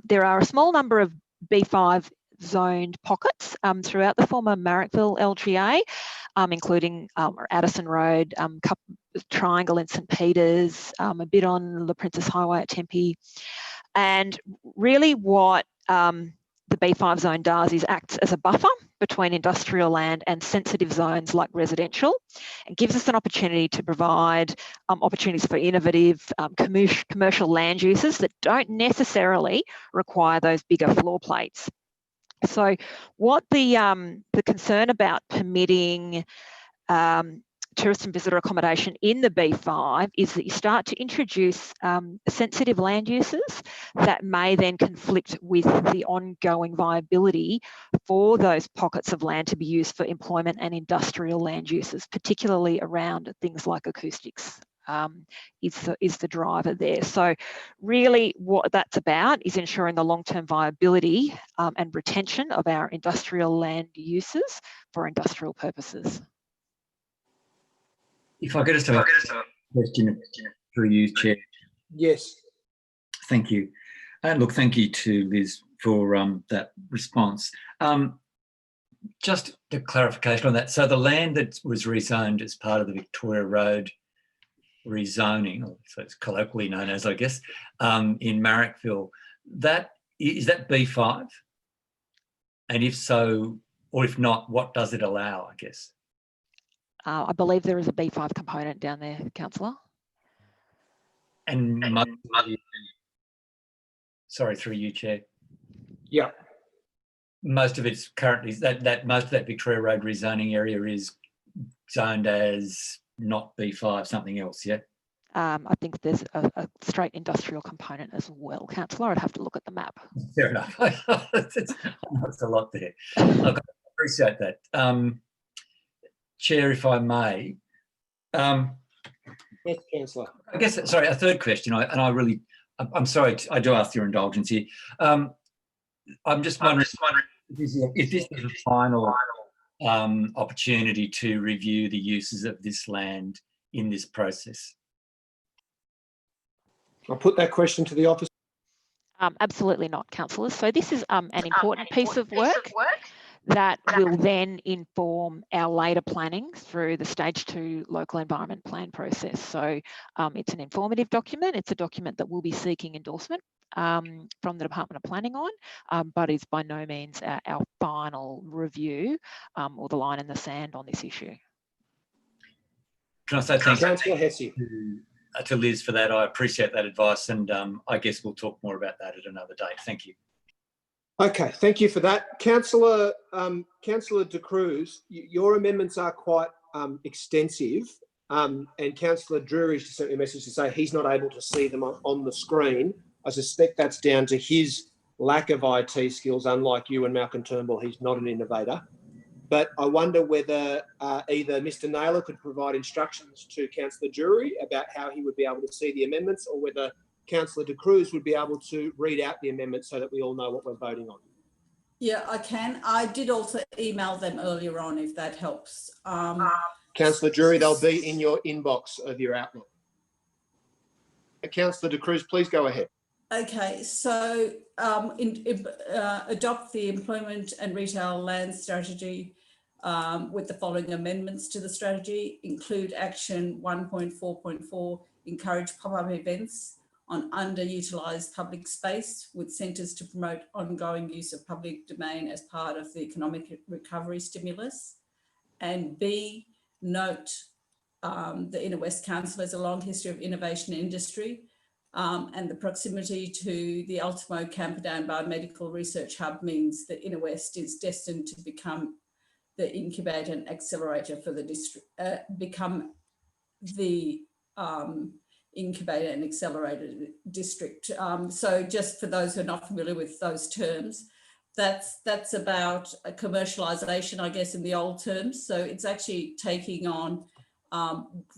there are a small number of B5 zoned pockets throughout the former Marrickville LGA, including Addison Road, Triangle in St Peters, a bit on the Princess Highway at Tempe. And really what the B5 zone does is acts as a buffer between industrial land and sensitive zones like residential, and gives us an opportunity to provide opportunities for innovative commercial land uses that don't necessarily require those bigger floor plates. So what the concern about permitting tourist and visitor accommodation in the B5 is that you start to introduce sensitive land uses that may then conflict with the ongoing viability for those pockets of land to be used for employment and industrial land uses, particularly around things like acoustics. Is the driver there. So really what that's about is ensuring the long-term viability and retention of our industrial land uses for industrial purposes. If I could just have a question through you, Chair. Yes. Thank you. And look, thank you to Liz for that response. Just a clarification on that. So the land that was rezoned as part of the Victoria Road rezoning, or so it's colloquially known as, I guess, in Marrickville, is that B5? And if so, or if not, what does it allow, I guess? I believe there is a B5 component down there, councillor. And sorry, through you, Chair. Yeah. Most of it's currently most of that Victoria Road rezoning area is zoned as not B5, something else, yeah? I think there's a straight industrial component as well, councillor. I'd have to look at the map. Fair enough. That's a lot there. I appreciate that. Chair, if I may. Yes, Councillor. I guess, sorry, a third question, I'm sorry, I do ask your indulgence here. I'm just wondering if this is a final opportunity to review the uses of this land in this process. I'll put that question to the office. Absolutely not, councillors. So this is an important piece of work that will then inform our later planning through the stage 2 local environment plan process. So it's an informative document. It's a document that we'll be seeking endorsement from the Department of Planning on, but is by no means our final review or the line in the sand on this issue. Can I say thank you to Liz for that? I appreciate that advice, and I guess we'll talk more about that at another date. Thank you. Okay, thank you for that. Councillor De Cruz, your amendments are quite extensive, and Councillor Drury just sent me a message to say he's not able to see them on the screen. I suspect that's down to his lack of IT skills, unlike you and Malcolm Turnbull. He's not an innovator. But I wonder whether either Mr Naylor could provide instructions to Councillor Drury about how he would be able to see the amendments, or whether Councillor De Cruz would be able to read out the amendments so that we all know what we're voting on. Yeah, I can. I did also email them earlier on, if that helps. Councillor Drury, they'll be in your inbox of your Outlook. Councillor De Cruz, please go ahead. Okay, so adopt the employment and retail land strategy with the following amendments to the strategy. Include action 1.4.4, encourage pop-up events on underutilised public space with centres to promote ongoing use of public domain as part of the economic recovery stimulus. And B, note the Inner West Council has a long history of innovation in industry and the proximity to the Ultimo Camperdown Biomedical Research Hub means that Inner West is destined to become the incubator and accelerator for the district, incubator and accelerator district. So just for those who are not familiar with those terms, that's about a commercialisation, I guess, in the old terms. So it's actually taking on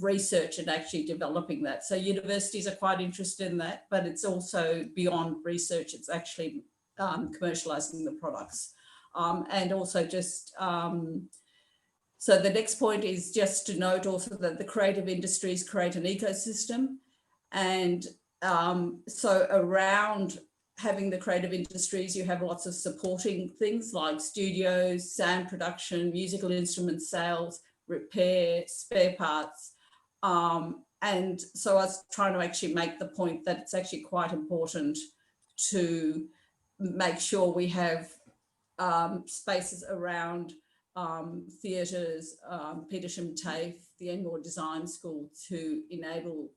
research and actually developing that. So universities are quite interested in that, but it's also beyond research. It's actually commercialising the products. And also just, so the next point is just to note also that the creative industries create an ecosystem. And so around having the creative industries, you have lots of supporting things like studios, sound production, musical instrument sales, repair, spare parts. And so I was trying to actually make the point that it's actually quite important to make sure we have spaces around theatres, Petersham TAFE, the Enmore Design School to enable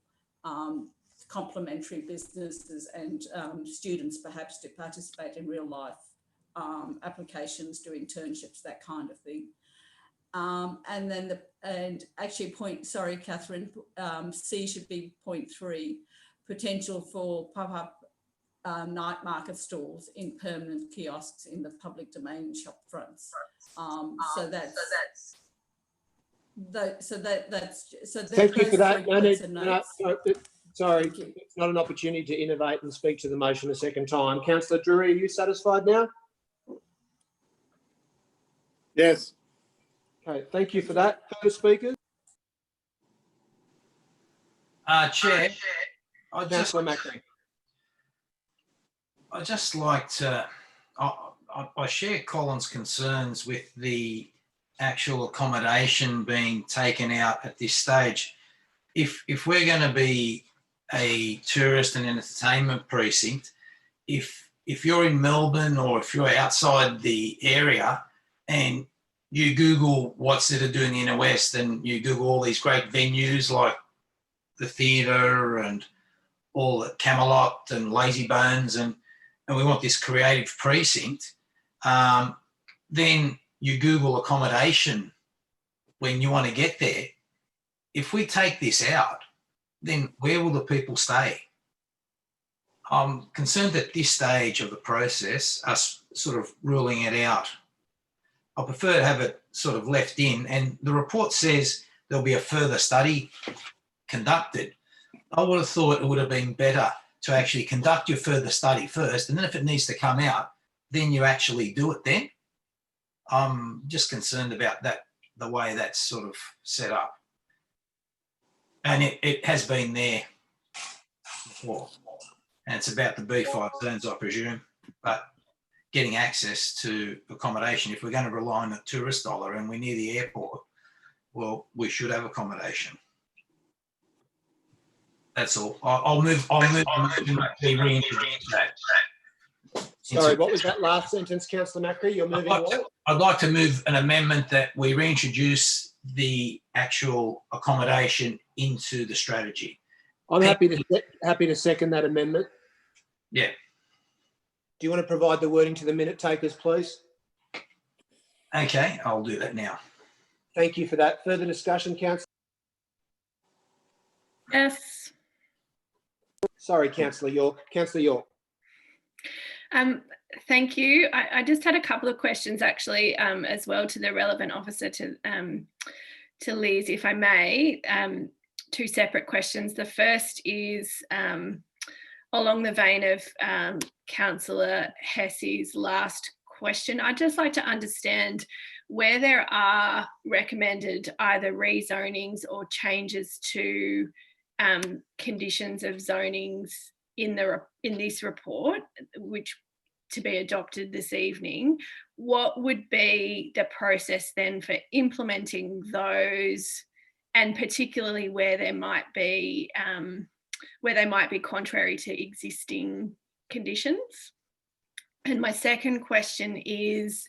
complementary businesses and students perhaps to participate in real life applications, do internships, that kind of thing. And then sorry, Catherine, C should be point 3, potential for pop-up night market stalls in permanent kiosks in the public domain shop fronts. Thank you for that. Sorry, it's not an opportunity to innovate and speak to the motion a second time. Councillor Drury, are you satisfied now? Yes. Okay, thank you for that. Further speakers? Chair, Councillor Macri. I just like to, I share Colin's concerns with the actual accommodation being taken out at this stage. If we're going to be a tourist and entertainment precinct, if you're in Melbourne or if you're outside the area and you Google what's there to do in the Inner West and you Google all these great venues like the theatre and all the Camelot and Lazy Bones and we want this creative precinct, then you Google accommodation when you want to get there. If we take this out, then where will the people stay? I'm concerned at this stage of the process, us sort of ruling it out. I prefer to have it sort of left in, and the report says there'll be a further study conducted. I would have thought it would have been better to actually conduct your further study first, and then if it needs to come out, then you actually do it then. I'm just concerned about that, the way that's sort of set up. And it has been there before. And it's about the B5 zones, I presume. But getting access to accommodation, if we're going to rely on the tourist dollar and we're near the airport, well, we should have accommodation. That's all. I'll move to reintroduce that. Sorry, what was that last sentence, Councillor Macri? You're moving what? I'd like to move an amendment that we reintroduce the actual accommodation into the strategy. I'm happy to second that amendment. Yeah. Do you want to provide the wording to the minute takers, please? Okay, I'll do that now. Thank you for that. Further discussion, Councillor? Yes. Sorry, Councillor York. Councillor York. Thank you. I just had a couple of questions actually as well to the relevant officer, to Liz, if I may. Two separate questions. The first is along the vein of Councillor Hessie's last question. I'd just like to understand where there are recommended either rezonings or changes to conditions of zonings in this report, which to be adopted this evening, what would be the process then for implementing those, and particularly where they might be contrary to existing conditions? And my second question is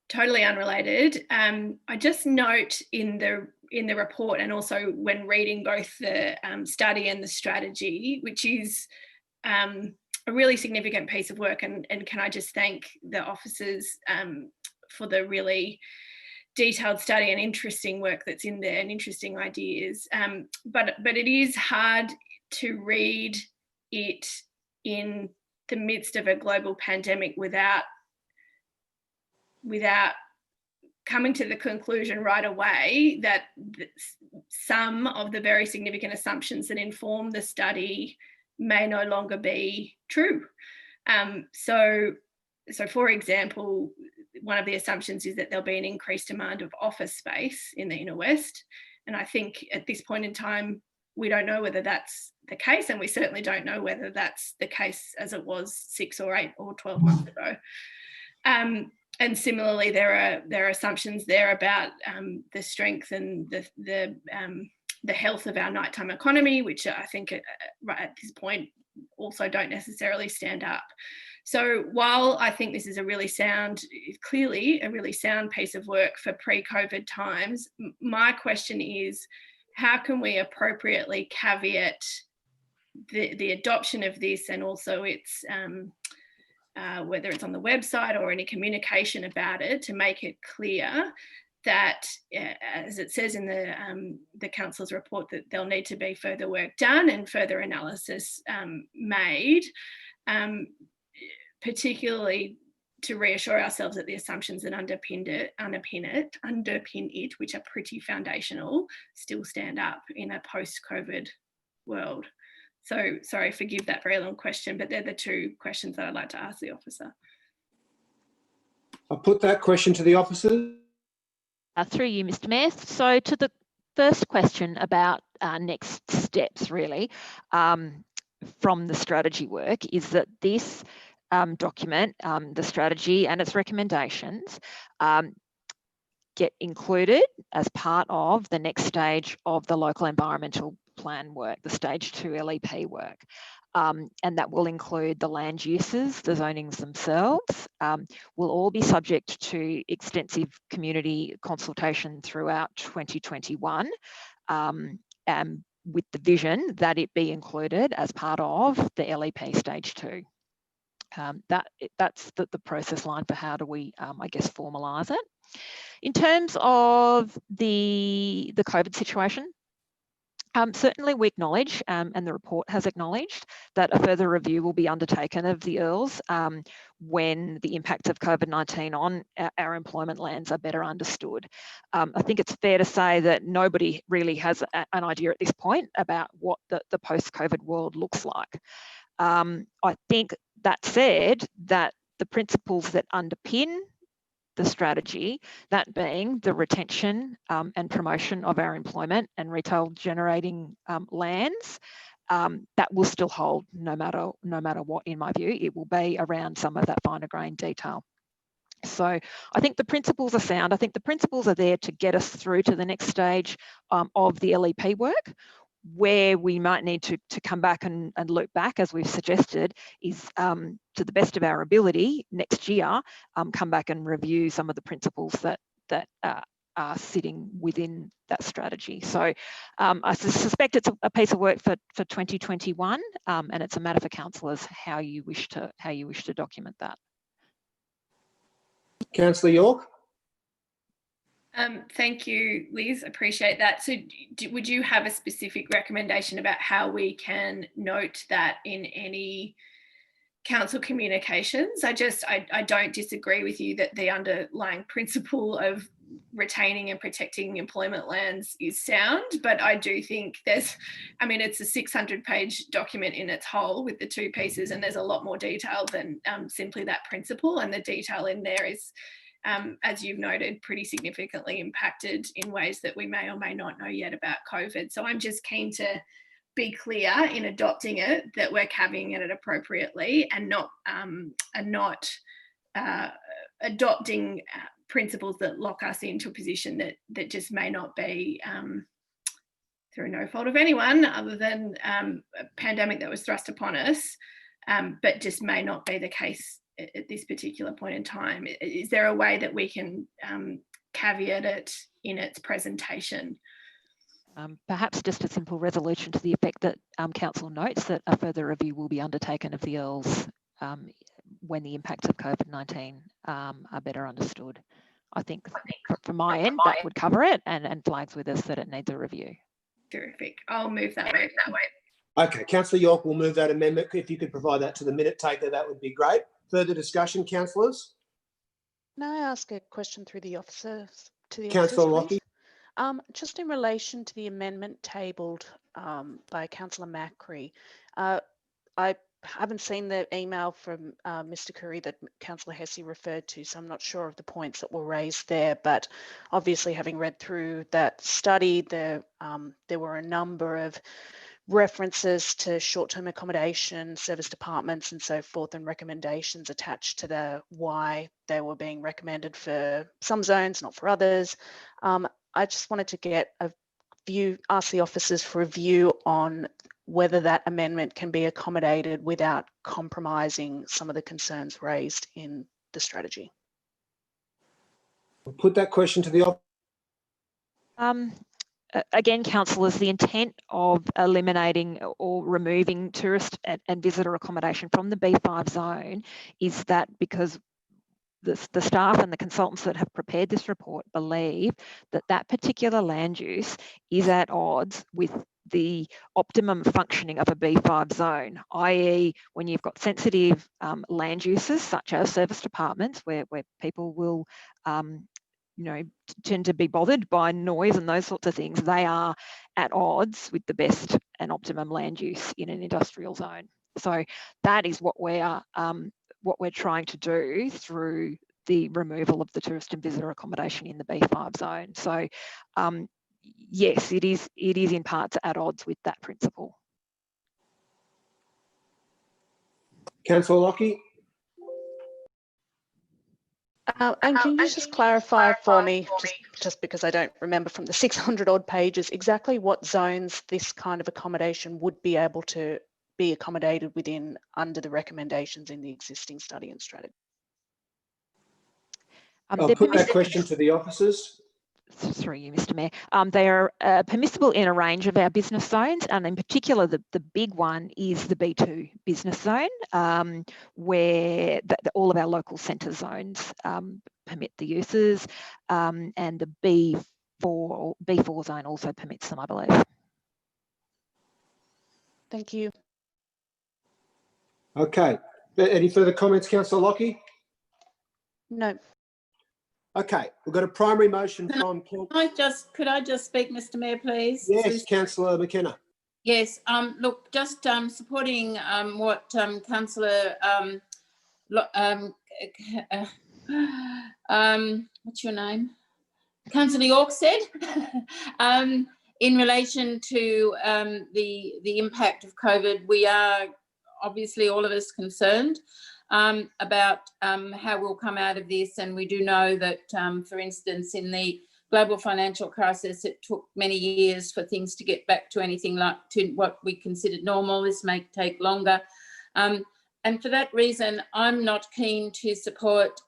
totally unrelated. I just note in the report, and also when reading both the study and the strategy, which is a really significant piece of work, and can I just thank the officers for the really detailed study and interesting work that's in there and interesting ideas. But it is hard to read it in the midst of a global pandemic without coming to the conclusion right away that some of the very significant assumptions that inform the study may no longer be true. So for example, one of the assumptions is that there'll be an increased demand of office space in the inner west. And I think at this point in time, we don't know whether that's the case, and we certainly don't know whether that's the case as it was 6 or 8 or 12 months ago. And similarly, there are assumptions there about the strength and the health of our nighttime economy, which I think right at this point also don't necessarily stand up. So while I think this is clearly a really sound piece of work for pre-COVID times, my question is, how can we appropriately caveat the adoption of this, and also its whether it's on the website or any communication about it, to make it clear that, as it says in the council's report, that there'll need to be further work done and further analysis made, particularly to reassure ourselves that the assumptions that underpin it, which are pretty foundational, still stand up in a post-COVID world. So sorry, forgive that very long question, but they're the two questions that I'd like to ask the officer. I'll put that question to the officer. Through you, Mr. Mayor. So to the first question about next steps, really, from the strategy work, is that this document, the strategy and its recommendations, get included as part of the next stage of the local environmental plan work, the stage 2 LEP work. And that will include the land uses, the zonings themselves, will all be subject to extensive community consultation throughout 2021, and with the vision that it be included as part of the LEP stage 2. That's the process line for how do we, I guess, formalise it. In terms of the COVID situation, certainly we acknowledge, and the report has acknowledged, that a further review will be undertaken of the EARLs when the impacts of COVID-19 on our employment lands are better understood. I think it's fair to say that nobody really has an idea at this point about what the post-COVID world looks like. I think that said, that the principles that underpin the strategy, that being the retention and promotion of our employment and retail generating lands, that will still hold no matter what, in my view. It will be around some of that finer grain detail. So I think the principles are sound. I think the principles are there to get us through to the next stage of the LEP work. Where we might need to come back and look back, as we've suggested, is to the best of our ability next year, come back and review some of the principles that are sitting within that strategy. So I suspect it's a piece of work for 2021, and it's a matter for councillors how you wish to document that. Councillor York. Thank you, Liz. Appreciate that. So would you have a specific recommendation about how we can note that in any council communications? I don't disagree with you that the underlying principle of retaining and protecting employment lands is sound, but I do think it's a 600-page document in its whole with the two pieces, and there's a lot more detail than simply that principle, and the detail in there is, as you've noted, pretty significantly impacted in ways that we may or may not know yet about COVID. So I'm just keen to be clear in adopting it that we're caveating it appropriately and not adopting principles that lock us into a position that just may not be through no fault of anyone other than a pandemic that was thrust upon us, but just may not be the case at this particular point in time. Is there a way that we can caveat it in its presentation? Perhaps just a simple resolution to the effect that Council notes that a further review will be undertaken of the EARLs when the impacts of COVID-19 are better understood. I think from my end, that would cover it and flags with us that it needs a review. Terrific. I'll move that way. Okay, Councillor York will move that amendment. If you could provide that to the minute taker, that would be great. Further discussion, councillors? Can I ask a question through the officers? Councillor Lockie. Just in relation to the amendment tabled by Councillor Macri, I haven't seen the email from Mr. Curry that Councillor Hesse referred to, so I'm not sure of the points that were raised there. But obviously, having read through that study, there were a number of references to short-term accommodation, service departments and so forth, and recommendations attached to the why they were being recommended for some zones, not for others. I just wanted to get a view, ask the officers for a view on whether that amendment can be accommodated without compromising some of the concerns raised in the strategy. We'll put that question to the officer. Again, councillors, the intent of eliminating or removing tourist and visitor accommodation from the B5 zone is that because the staff and the consultants that have prepared this report believe that that particular land use is at odds with the optimum functioning of a B5 zone, i.e. when you've got sensitive land uses such as service departments where people will tend to be bothered by noise and those sorts of things, they are at odds with the best and optimum land use in an industrial zone. So that is what we're trying to do through the removal of the tourist and visitor accommodation in the B5 zone. So yes, it is in parts at odds with that principle. Councillor Lockie. And can you just clarify for me, just because I don't remember from the 600 odd pages, exactly what zones this kind of accommodation would be able to be accommodated within under the recommendations in the existing study and strategy? I'll put that question to the officers. Through you, Mr. Mayor. They are permissible in a range of our business zones, and in particular, the big one is the B2 business zone, where all of our local centre zones permit the uses, and the B4 zone also permits them, I believe. Thank you. Okay. Any further comments, Councillor Lockie? No. Okay, we've got a primary motion from... Could I just speak, Mr. Mayor, please? Yes, Councillor McKenna. Yes, look, just supporting what Councillor, what's your name? Councillor York said, in relation to the impact of COVID. We are obviously all of us concerned about how we'll come out of this, and we do know that, for instance, in the global financial crisis, it took many years for things to get back to anything like to what we considered normal. This may take longer, and for that reason, I'm not keen to support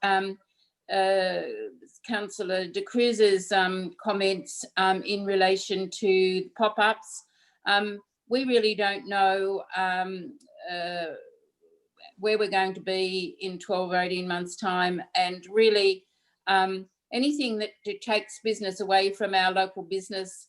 Councillor De Cruz's comments in relation to pop-ups. We really don't know where we're going to be in 12 or 18 months' time, and really anything that takes business away from our local business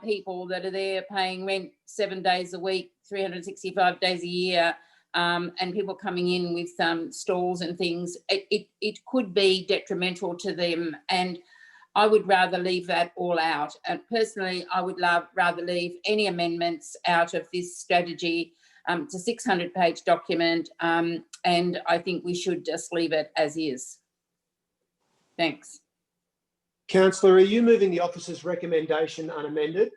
people that are there paying rent 7 days a week, 365 days a year, and people coming in with stalls and things, it could be detrimental to them, and I would rather leave that all out. And personally, I would rather leave any amendments out of this strategy. It's a 600-page document, and I think we should just leave it as is. Thanks. Councillor, are you moving the officer's recommendation unamended?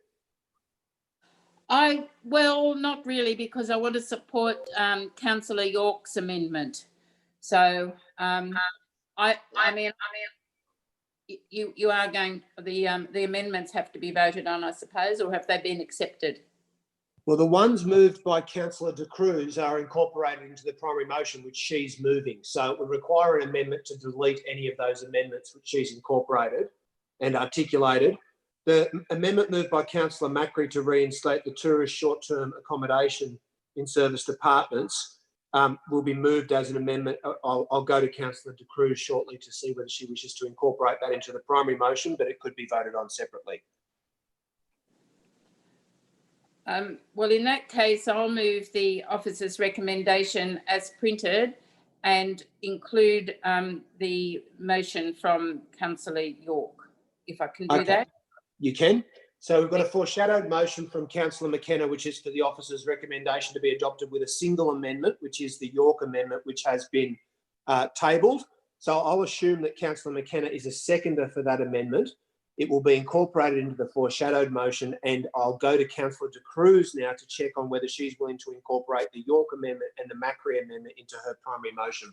Well, not really, because I want to support Councillor York's amendment. So I mean, you are going, the amendments have to be voted on, I suppose, or have they been accepted? Well, the ones moved by Councillor De Cruz are incorporated into the primary motion, which she's moving. So it would require an amendment to delete any of those amendments which she's incorporated and articulated. The amendment moved by Councillor Macri to reinstate the tourist short-term accommodation in service departments will be moved as an amendment. I'll go to Councillor De Cruz shortly to see whether she wishes to incorporate that into the primary motion, but it could be voted on separately. Well, in that case, I'll move the officer's recommendation as printed and include the motion from Councillor York, if I can do that. You can. So we've got a foreshadowed motion from Councillor McKenna, which is for the officer's recommendation to be adopted with a single amendment, which is the York amendment, which has been tabled. So I'll assume that Councillor McKenna is a seconder for that amendment. It will be incorporated into the foreshadowed motion, and I'll go to Councillor De Cruz now to check on whether she's willing to incorporate the York amendment and the Macri amendment into her primary motion.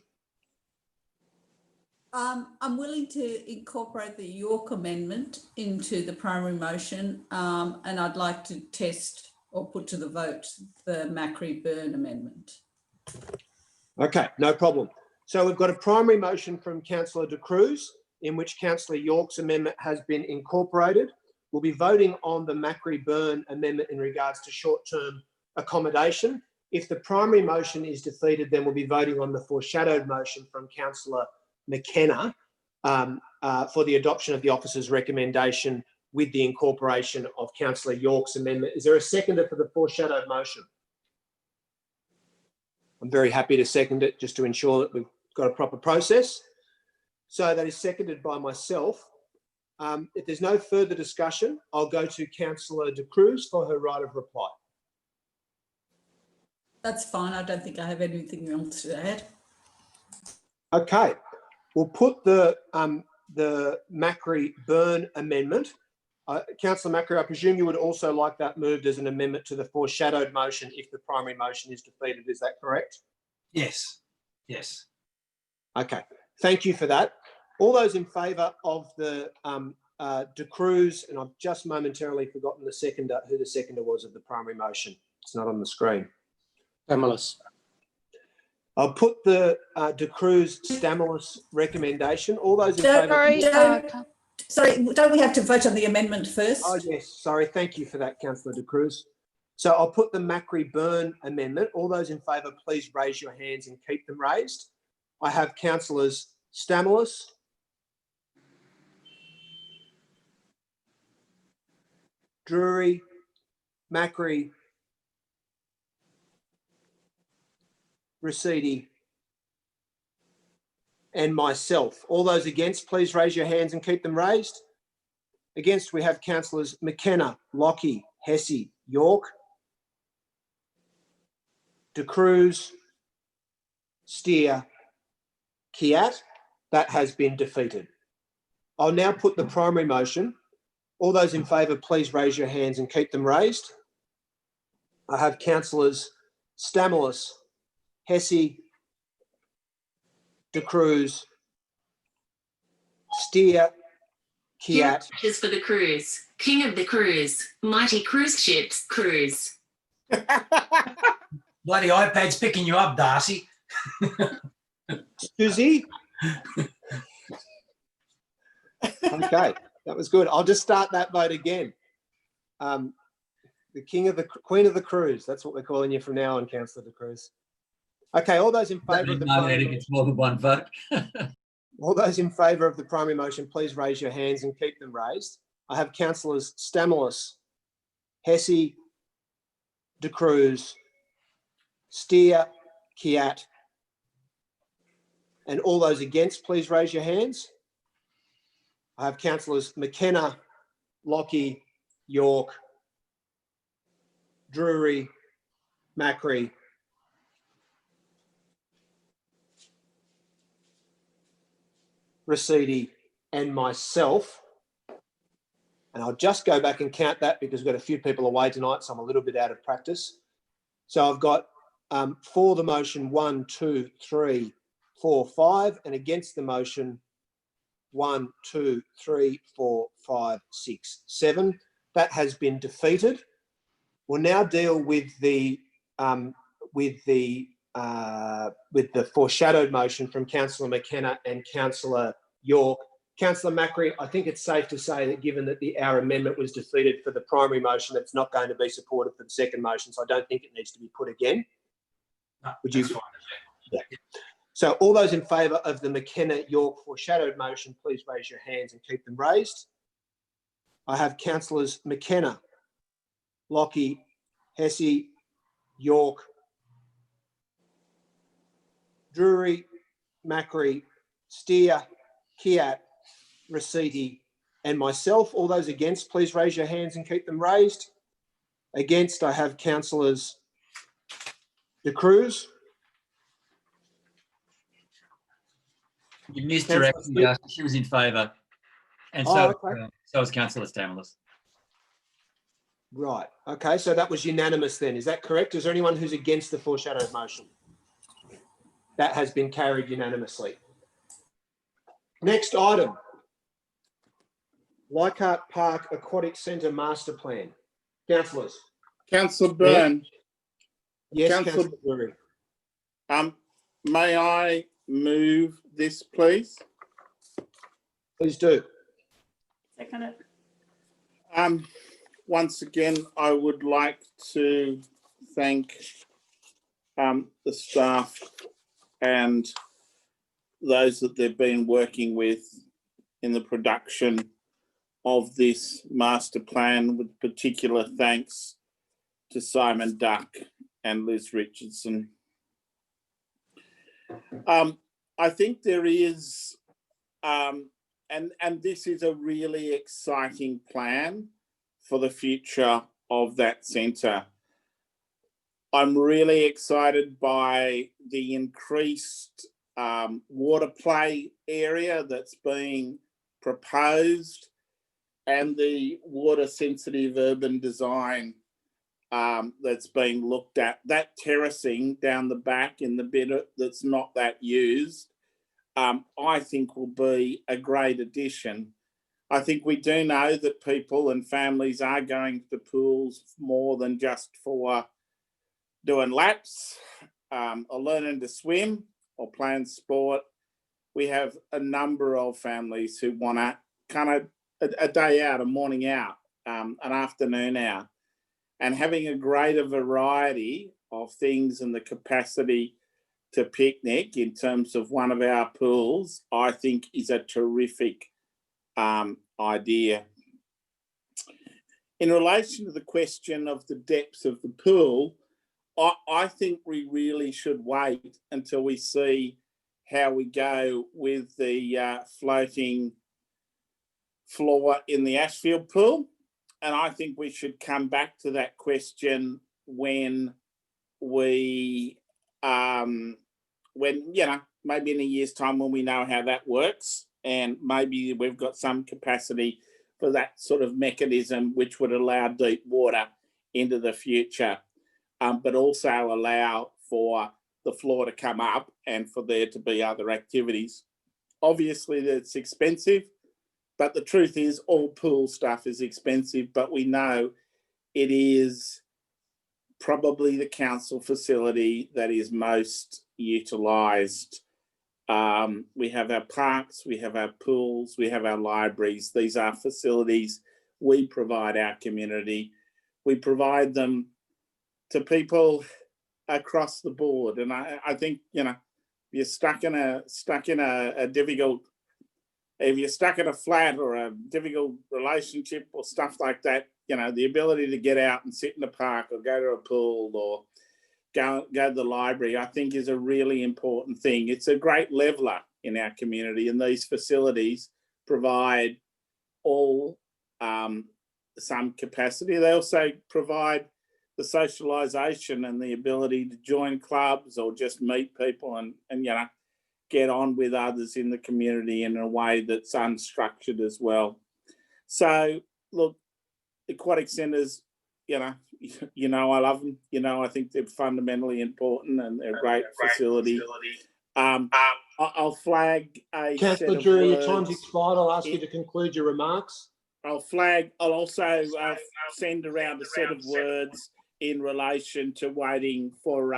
I'm willing to incorporate the York amendment into the primary motion, and I'd like to test or put to the vote the Macri-Byrne amendment. Okay, no problem. So we've got a primary motion from Councillor De Cruz, in which Councillor York's amendment has been incorporated. We'll be voting on the Macri-Byrne amendment in regards to short-term accommodation. If the primary motion is defeated, then we'll be voting on the foreshadowed motion from Councillor McKenna for the adoption of the officer's recommendation with the incorporation of Councillor York's amendment. Is there a seconder for the foreshadowed motion? I'm very happy to second it just to ensure that we've got a proper process. So that is seconded by myself. If there's no further discussion, I'll go to Councillor De Cruz for her right of reply. That's fine. I don't think I have anything else to add. Okay, we'll put the Macri-Byrne amendment. Councillor Macri, I presume you would also like that moved as an amendment to the foreshadowed motion if the primary motion is defeated. Is that correct? Yes. Yes. Okay. Thank you for that. All those in favour of the De Cruz, and I've just momentarily forgotten the seconder, who the seconder was of the primary motion. It's not on the screen. Stamoulis. I'll put the De Cruz Stamoulis recommendation. All those in favour. Sorry, don't we have to vote on the amendment first? Oh, yes. Sorry. Thank you for that, Councillor De Cruz. So I'll put the Macri-Byrne amendment. All those in favour, please raise your hands and keep them raised. I have Councillors Stamoulis, Drury, Macri, Rosidi, and myself. All those against, please raise your hands and keep them raised. Against, we have Councillors McKenna, Lockie, Hesse, York, De Cruz, Steer, Kiat. That has been defeated. I'll now put the primary motion. All those in favour, please raise your hands and keep them raised. I have Councillors Stamoulis, Hesse, De Cruz, Steer, Kiat. Is for the cruise, king of the cruise, mighty cruise ships, cruise. Bloody iPad's picking you up, Darcy. Susie? Okay, that was good. I'll just start that vote again. The Queen of the Cruise. That's what we're calling you from now on, Councillor De Cruz. Okay, all those in favour of the primary motion. It's more than one vote. All those in favour of the primary motion, please raise your hands and keep them raised. I have Councillors Stamoulis, Hesse, De Cruz, Steer, Kiat, and all those against, please raise your hands. I have Councillors McKenna, Lockie, York, Drury, Macri, Rosidi, and myself. And I'll just go back and count that because we've got a few people away tonight, so I'm a little bit out of practice. So I've got for the motion 1, 2, 3, 4, 5, and against the motion 1, 2, 3, 4, 5, 6, 7. That has been defeated. We'll now deal with the foreshadowed motion from Councillor McKenna and Councillor York. Councillor Macri, I think it's safe to say that given that our amendment was defeated for the primary motion, it's not going to be supported for the second motion, so I don't think it needs to be put again. No, Would you? that's fine. Yeah. So all those in favour of the McKenna-York foreshadowed motion, please raise your hands and keep them raised. I have Councillors McKenna, Lockie, Hesse, York, Drury, Macri, Steer, Kiat, Raciti, and myself. All those against, please raise your hands and keep them raised. Against, I have Councillors De Cruz. You misdirected me. She was in favour, and so was Councillor Stamoulis. Right. Okay. So that was unanimous then. Is that correct? Is there anyone who's against the foreshadowed motion? That has been carried unanimously. Next item. Leichhardt Park Aquatic Centre Master Plan. Councillors. Councillor Byrne. Yes, Councillor Drury. May I move this, please? Please do. Second it. Once again, I would like to thank the staff and those that they've been working with in the production of this master plan, with particular thanks to Simon Duck and Liz Richardson. I think there is, and this is a really exciting plan for the future of that centre. I'm really excited by the increased water play area that's being proposed and the water sensitive urban design that's being looked at. That terracing down the back in the bit that's not that used, I think will be a great addition. I think we do know that people and families are going to pools more than just for doing laps or learning to swim or playing sport. We have a number of families who want to kind of a day out, a morning out, an afternoon out, and having a greater variety of things and the capacity to picnic in terms of one of our pools, I think is a terrific idea. In relation to the question of the depths of the pool, I think we really should wait until we see how we go with the floating floor in the Ashfield pool. And I think we should come back to that question when we, maybe in a year's time when we know how that works, and maybe we've got some capacity for that sort of mechanism which would allow deep water into the future, but also allow for the floor to come up and for there to be other activities. Obviously, that's expensive, but the truth is all pool stuff is expensive, but we know it is probably the council facility that is most utilised. We have our parks, we have our pools, we have our libraries. These are facilities we provide our community. We provide them to people across the board. And I think, if you're stuck in a difficult, if you're stuck in a flat or a difficult relationship or stuff like that, the ability to get out and sit in the park or go to a pool or go to the library, I think is a really important thing. It's a great leveller in our community, and these facilities provide all some capacity. They also provide the socialisation and the ability to join clubs or just meet people and get on with others in the community in a way that's unstructured as well. So look, aquatic centres, you know, I love them. You know, I think they're fundamentally important and they're a great facility. I'll flag a Councillor Drury, your time's expired. I'll ask you to conclude your remarks. I'll also send around a set of words in relation to waiting for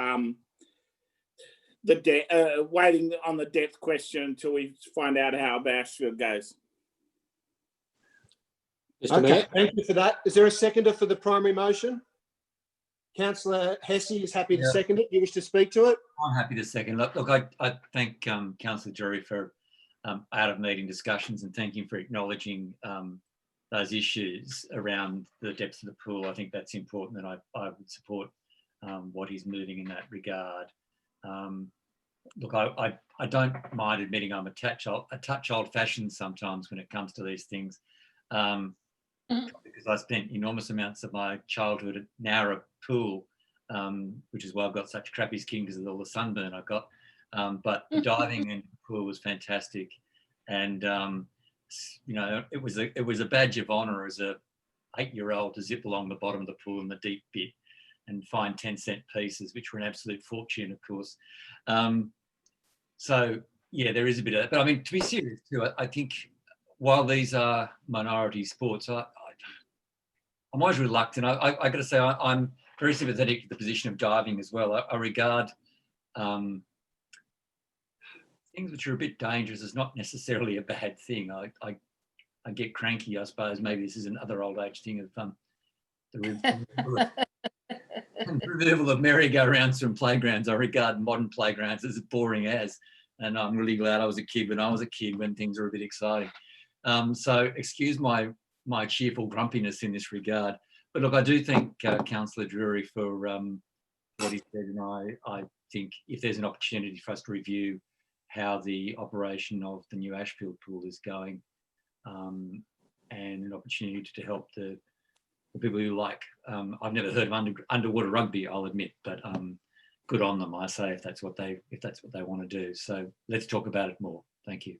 waiting on the depth question until we find out how Bashfield goes. Mr. Mayor. Thank you for that. Is there a seconder for the primary motion? Councillor Hesse is happy to second it. You wish to speak to it? I'm happy to second. Look, I thank Councillor Drury for out of meeting discussions and thank him for acknowledging those issues around the depths of the pool. I think that's important, and I would support what he's moving in that regard. Look, I don't mind admitting I'm a touch old-fashioned sometimes when it comes to these things, because I spent enormous amounts of my childhood at Nowra Pool, which is why I've got such crappy skin because of all the sunburn I got. But the diving in the pool was fantastic, and you know, it was a badge of honour as a 8-year-old to zip along the bottom of the pool in the deep bit and find 10-cent pieces, which were an absolute fortune, of course. So yeah, there is a bit of that. But I mean, to be serious too, I think while these are minority sports, I'm always reluctant. I got to say, I'm very sympathetic to the position of diving as well. I regard things which are a bit dangerous as not necessarily a bad thing. I get cranky, I suppose. Maybe this is another old age thing of the removal of merry-go-rounds from playgrounds. I regard modern playgrounds as boring as, and I'm really glad I was a kid when I was a kid when things were a bit exciting. So excuse my cheerful grumpiness in this regard. But look, I do thank Councillor Drury for what he said, and I think if there's an opportunity for us to review how the operation of the new Ashfield pool is going, and an opportunity to help the people who like, I've never heard of underwater rugby, I'll admit, but good on them, I say, if that's what they want to do. So let's talk about it more. Thank you.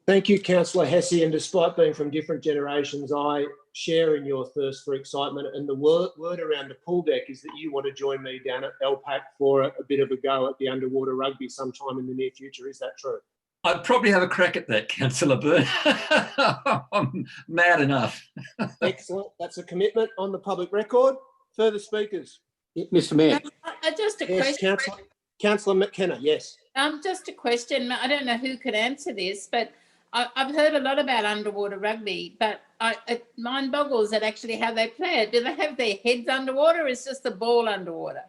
Thank you, Councillor Hesse. And despite being from different generations, I share in your thirst for excitement. And the word around the pool deck is that you want to join me down at LPAC for a bit of a go at the underwater rugby sometime in the near future. Is that true? I'd probably have a crack at that, Councillor Byrne. I'm mad enough. Excellent. That's a commitment on the public record. Further speakers? Mr. Mayor. Just a yes, question. Councillor McKenna, yes. Just a question. I don't know who could answer this, but I've heard a lot about underwater rugby, but it mind boggles at actually how they play it. Do they have their heads underwater or is just the ball underwater?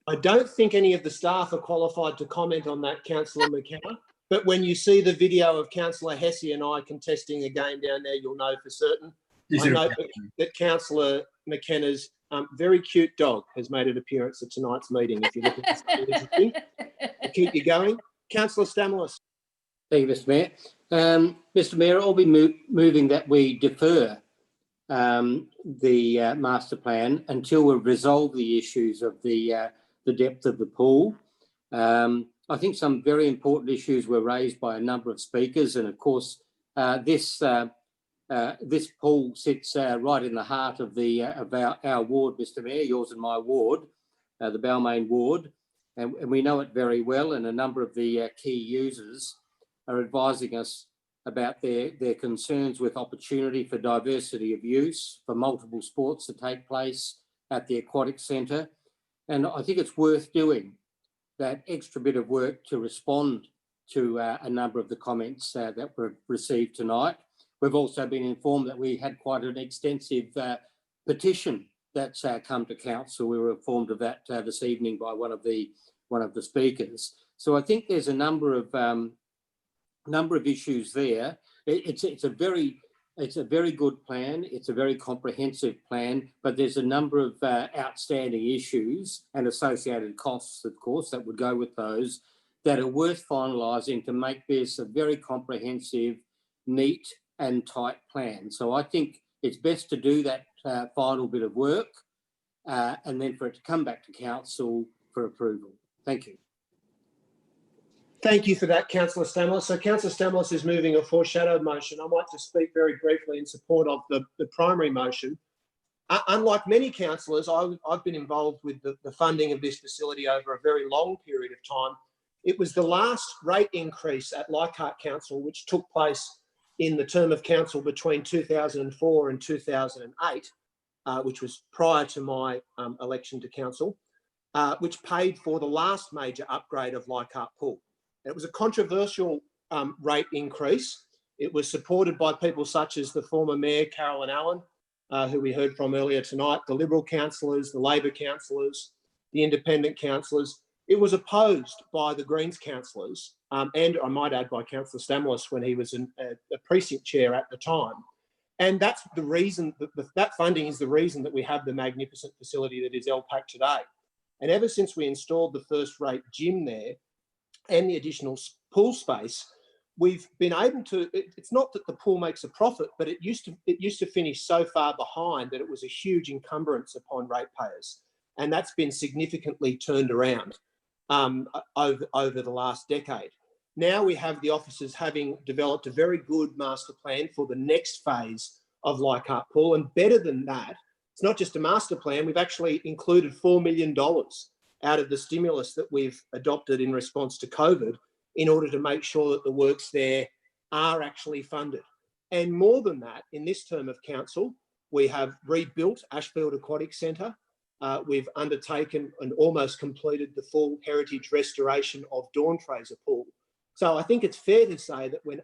I don't think any of the staff are qualified to comment on that, Councillor McKenna. But when you see the video of Councillor Hesse and I contesting a game down there, you'll know for certain. I note that Councillor McKenna's very cute dog has made an appearance at tonight's meeting. If you look at this, to keep you going. Councillor Stamoulis. Thank you, Mr. Mayor. Mr. Mayor, I'll be moving that we defer the master plan until we've resolved the issues of the depth of the pool. I think some very important issues were raised by a number of speakers, and of course, this pool sits right in the heart of our ward, Mr. Mayor, yours and my ward, the Balmain ward, and we know it very well. And a number of the key users are advising us about their concerns with opportunity for diversity of use, for multiple sports to take place at the Aquatic Centre, and I think it's worth doing that extra bit of work to respond to a number of the comments that were received tonight. We've also been informed that we had quite an extensive petition that's come to council. We were informed of that this evening by one of the speakers. So I think there's a number of issues there. It's a very good plan. It's a very comprehensive plan, but there's a number of outstanding issues and associated costs, of course, that would go with those that are worth finalising to make this a very comprehensive, neat and tight plan. So I think it's best to do that final bit of work and then for it to come back to council for approval. Thank you. Thank you for that, Councillor Stamoulis. So Councillor Stamoulis is moving a foreshadowed motion. I might just speak very briefly in support of the primary motion. Unlike many councillors, I've been involved with the funding of this facility over a very long period of time. It was the last rate increase at Leichhardt Council, which took place in the term of council between 2004 and 2008, which was prior to my election to council, which paid for the last major upgrade of Leichhardt Pool. It was a controversial rate increase. It was supported by people such as the former Mayor, Carolyn Allen, who we heard from earlier tonight, the Liberal councillors, the Labor councillors, the Independent councillors. It was opposed by the Greens councillors, and I might add by Councillor Stamoulis when he was a precinct chair at the time. And that's the reason, that funding is the reason that we have the magnificent facility that is LPAC today. And ever since we installed the first rate gym there and the additional pool space, we've been able to, it's not that the pool makes a profit, but it used to finish so far behind that it was a huge encumbrance upon ratepayers. And that's been significantly turned around over the last decade. Now we have the officers having developed a very good master plan for the next phase of Leichhardt Pool. And better than that, it's not just a master plan, we've actually included $4 million out of the stimulus that we've adopted in response to COVID in order to make sure that the works there are actually funded. And more than that, in this term of council, we have rebuilt Ashfield Aquatic Centre. We've undertaken and almost completed the full heritage restoration of Dawn Fraser Pool. So I think it's fair to say that when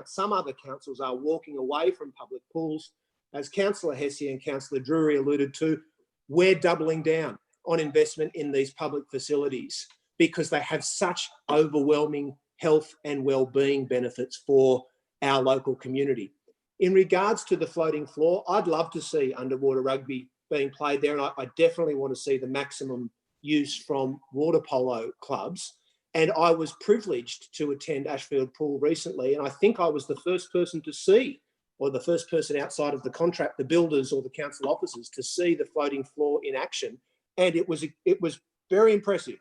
some other councils are walking away from public pools, as Councillor Hesse and Councillor Drury alluded to, we're doubling down on investment in these public facilities because they have such overwhelming health and well-being benefits for our local community. In regards to the floating floor, I'd love to see underwater rugby being played there, and I definitely want to see the maximum use from water polo clubs. And I was privileged to attend Ashfield Pool recently, and I think I was the first person to see, or the first person outside of the contract, the builders or the council officers, to see the floating floor in action. And it was very impressive.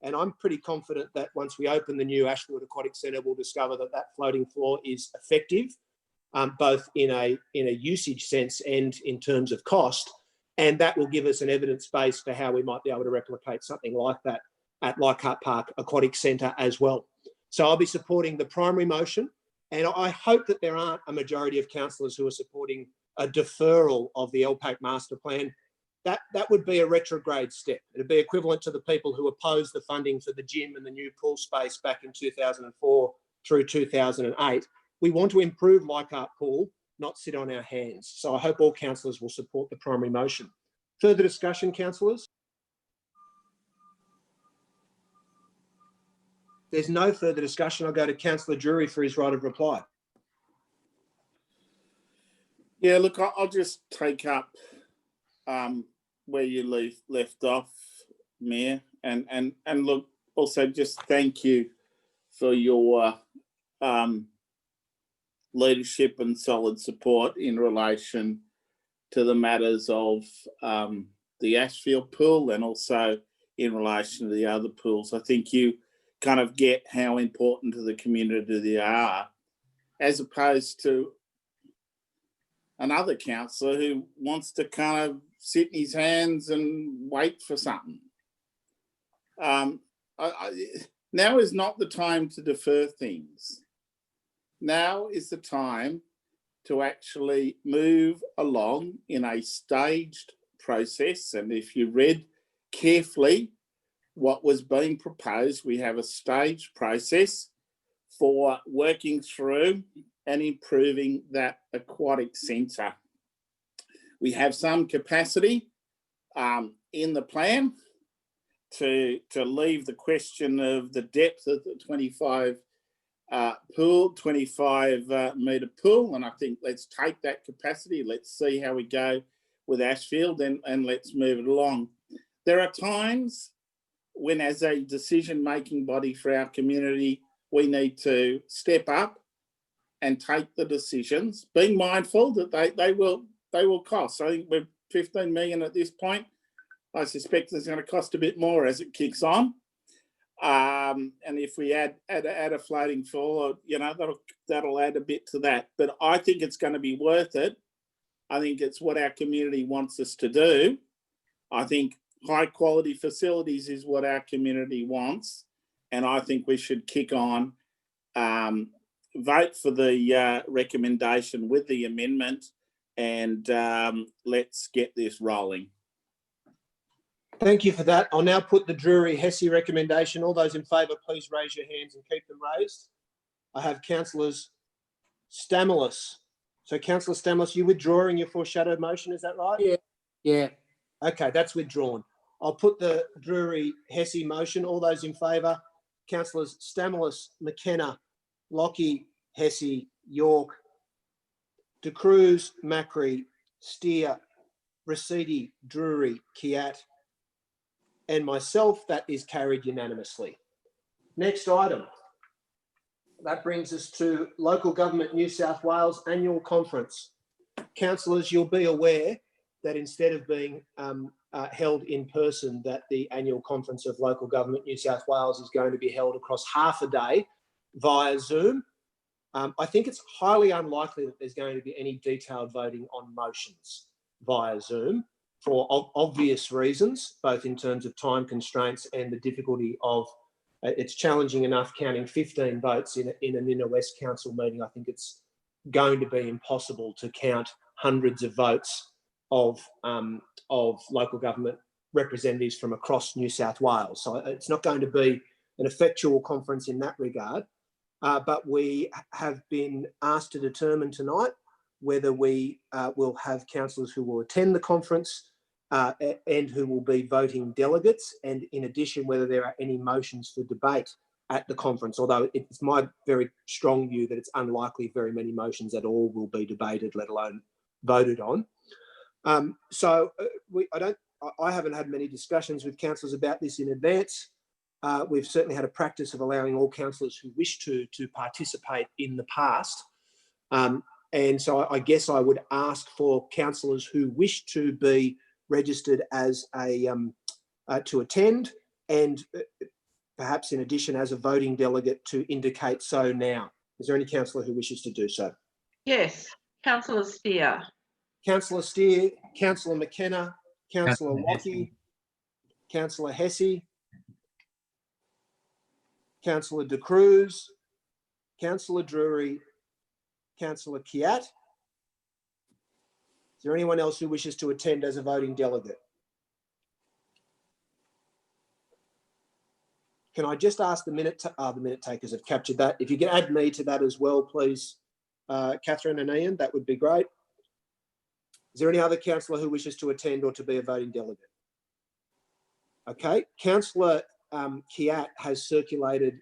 And I'm pretty confident that once we open the new Ashfield Aquatic Centre, we'll discover that that floating floor is effective, both in a usage sense and in terms of cost. And that will give us an evidence base for how we might be able to replicate something like that at Leichhardt Park Aquatic Centre as well. So I'll be supporting the primary motion, and I hope that there aren't a majority of councillors who are supporting a deferral of the LPAC master plan. That would be a retrograde step. It'd be equivalent to the people who opposed the funding for the gym and the new pool space back in 2004 through 2008. We want to improve Leichhardt Pool, not sit on our hands. So I hope all councillors will support the primary motion. Further discussion, councillors? There's no further discussion. I'll go to Councillor Drury for his right of reply. Yeah, look, I'll just take up where you left off, Mayor, and look, also just thank you for your leadership and solid support in relation to the matters of the Ashfield Pool and also in relation to the other pools. I think you kind of get how important to the community they are, as opposed to another councillor who wants to kind of sit in his hands and wait for something. Now is not the time to defer things. Now is the time to actually move along in a staged process. And if you read carefully what was being proposed, we have a staged process for working through and improving that aquatic centre. We have some capacity in the plan to leave the question of the depth of the 25 metre pool, and I think let's take that capacity, let's see how we go with Ashfield and let's move it along. There are times when, as a decision-making body for our community, we need to step up and take the decisions, being mindful that they will cost. I think we're 15 million at this point. I suspect it's going to cost a bit more as it kicks on. And if we add a floating floor, you know, that'll add a bit to that. But I think it's going to be worth it. I think it's what our community wants us to do. I think high quality facilities is what our community wants. And I think we should kick on, vote for the recommendation with the amendment, and let's get this rolling. Thank you for that. I'll now put the Drury-Hesse recommendation. All those in favour, please raise your hands and keep them raised. I have councillors Stamoulis. So councillor Stamoulis, you withdrawing your foreshadowed motion, is that right? Yeah. Yeah. Okay, that's withdrawn. I'll put the Drury-Hesse motion. All those in favour, councillors Stamoulis, McKenna, Lockie, Hesse, York, De Cruz, Macri, Steer, Raciti, Drury, Kiat, and myself. That is carried unanimously. Next item. That brings us to Local Government New South Wales Annual Conference. Councillors, you'll be aware that instead of being held in person, that the Annual Conference of Local Government New South Wales is going to be held across half a day via Zoom. I think it's highly unlikely that there's going to be any detailed voting on motions via Zoom for obvious reasons, both in terms of time constraints and the difficulty of it's challenging enough counting 15 votes in an Inner West Council meeting. I think it's going to be impossible to count hundreds of votes of local government representatives from across New South Wales. So it's not going to be an effectual conference in that regard. But we have been asked to determine tonight whether we will have councillors who will attend the conference and who will be voting delegates, and in addition, whether there are any motions for debate at the conference, although it's my very strong view that it's unlikely very many motions at all will be debated, let alone voted on. I haven't had many discussions with councillors about this in advance. We've certainly had a practice of allowing all councillors who wish to participate in the past. And so I guess I would ask for councillors who wish to be registered as to attend, and perhaps in addition as a voting delegate to indicate so now. Is there any councillor who wishes to do so? Yes, councillor Steer. Councillor Steer, councillor McKenna, councillor Lockie, councillor Hesse, councillor De Cruz, councillor Drury, councillor Kiat. Is there anyone else who wishes to attend as a voting delegate? Can I just ask the minute takers have captured that. If you can add me to that as well, please, Catherine and Ian, that would be great. Is there any other councillor who wishes to attend or to be a voting delegate? Okay, councillor Kiat has circulated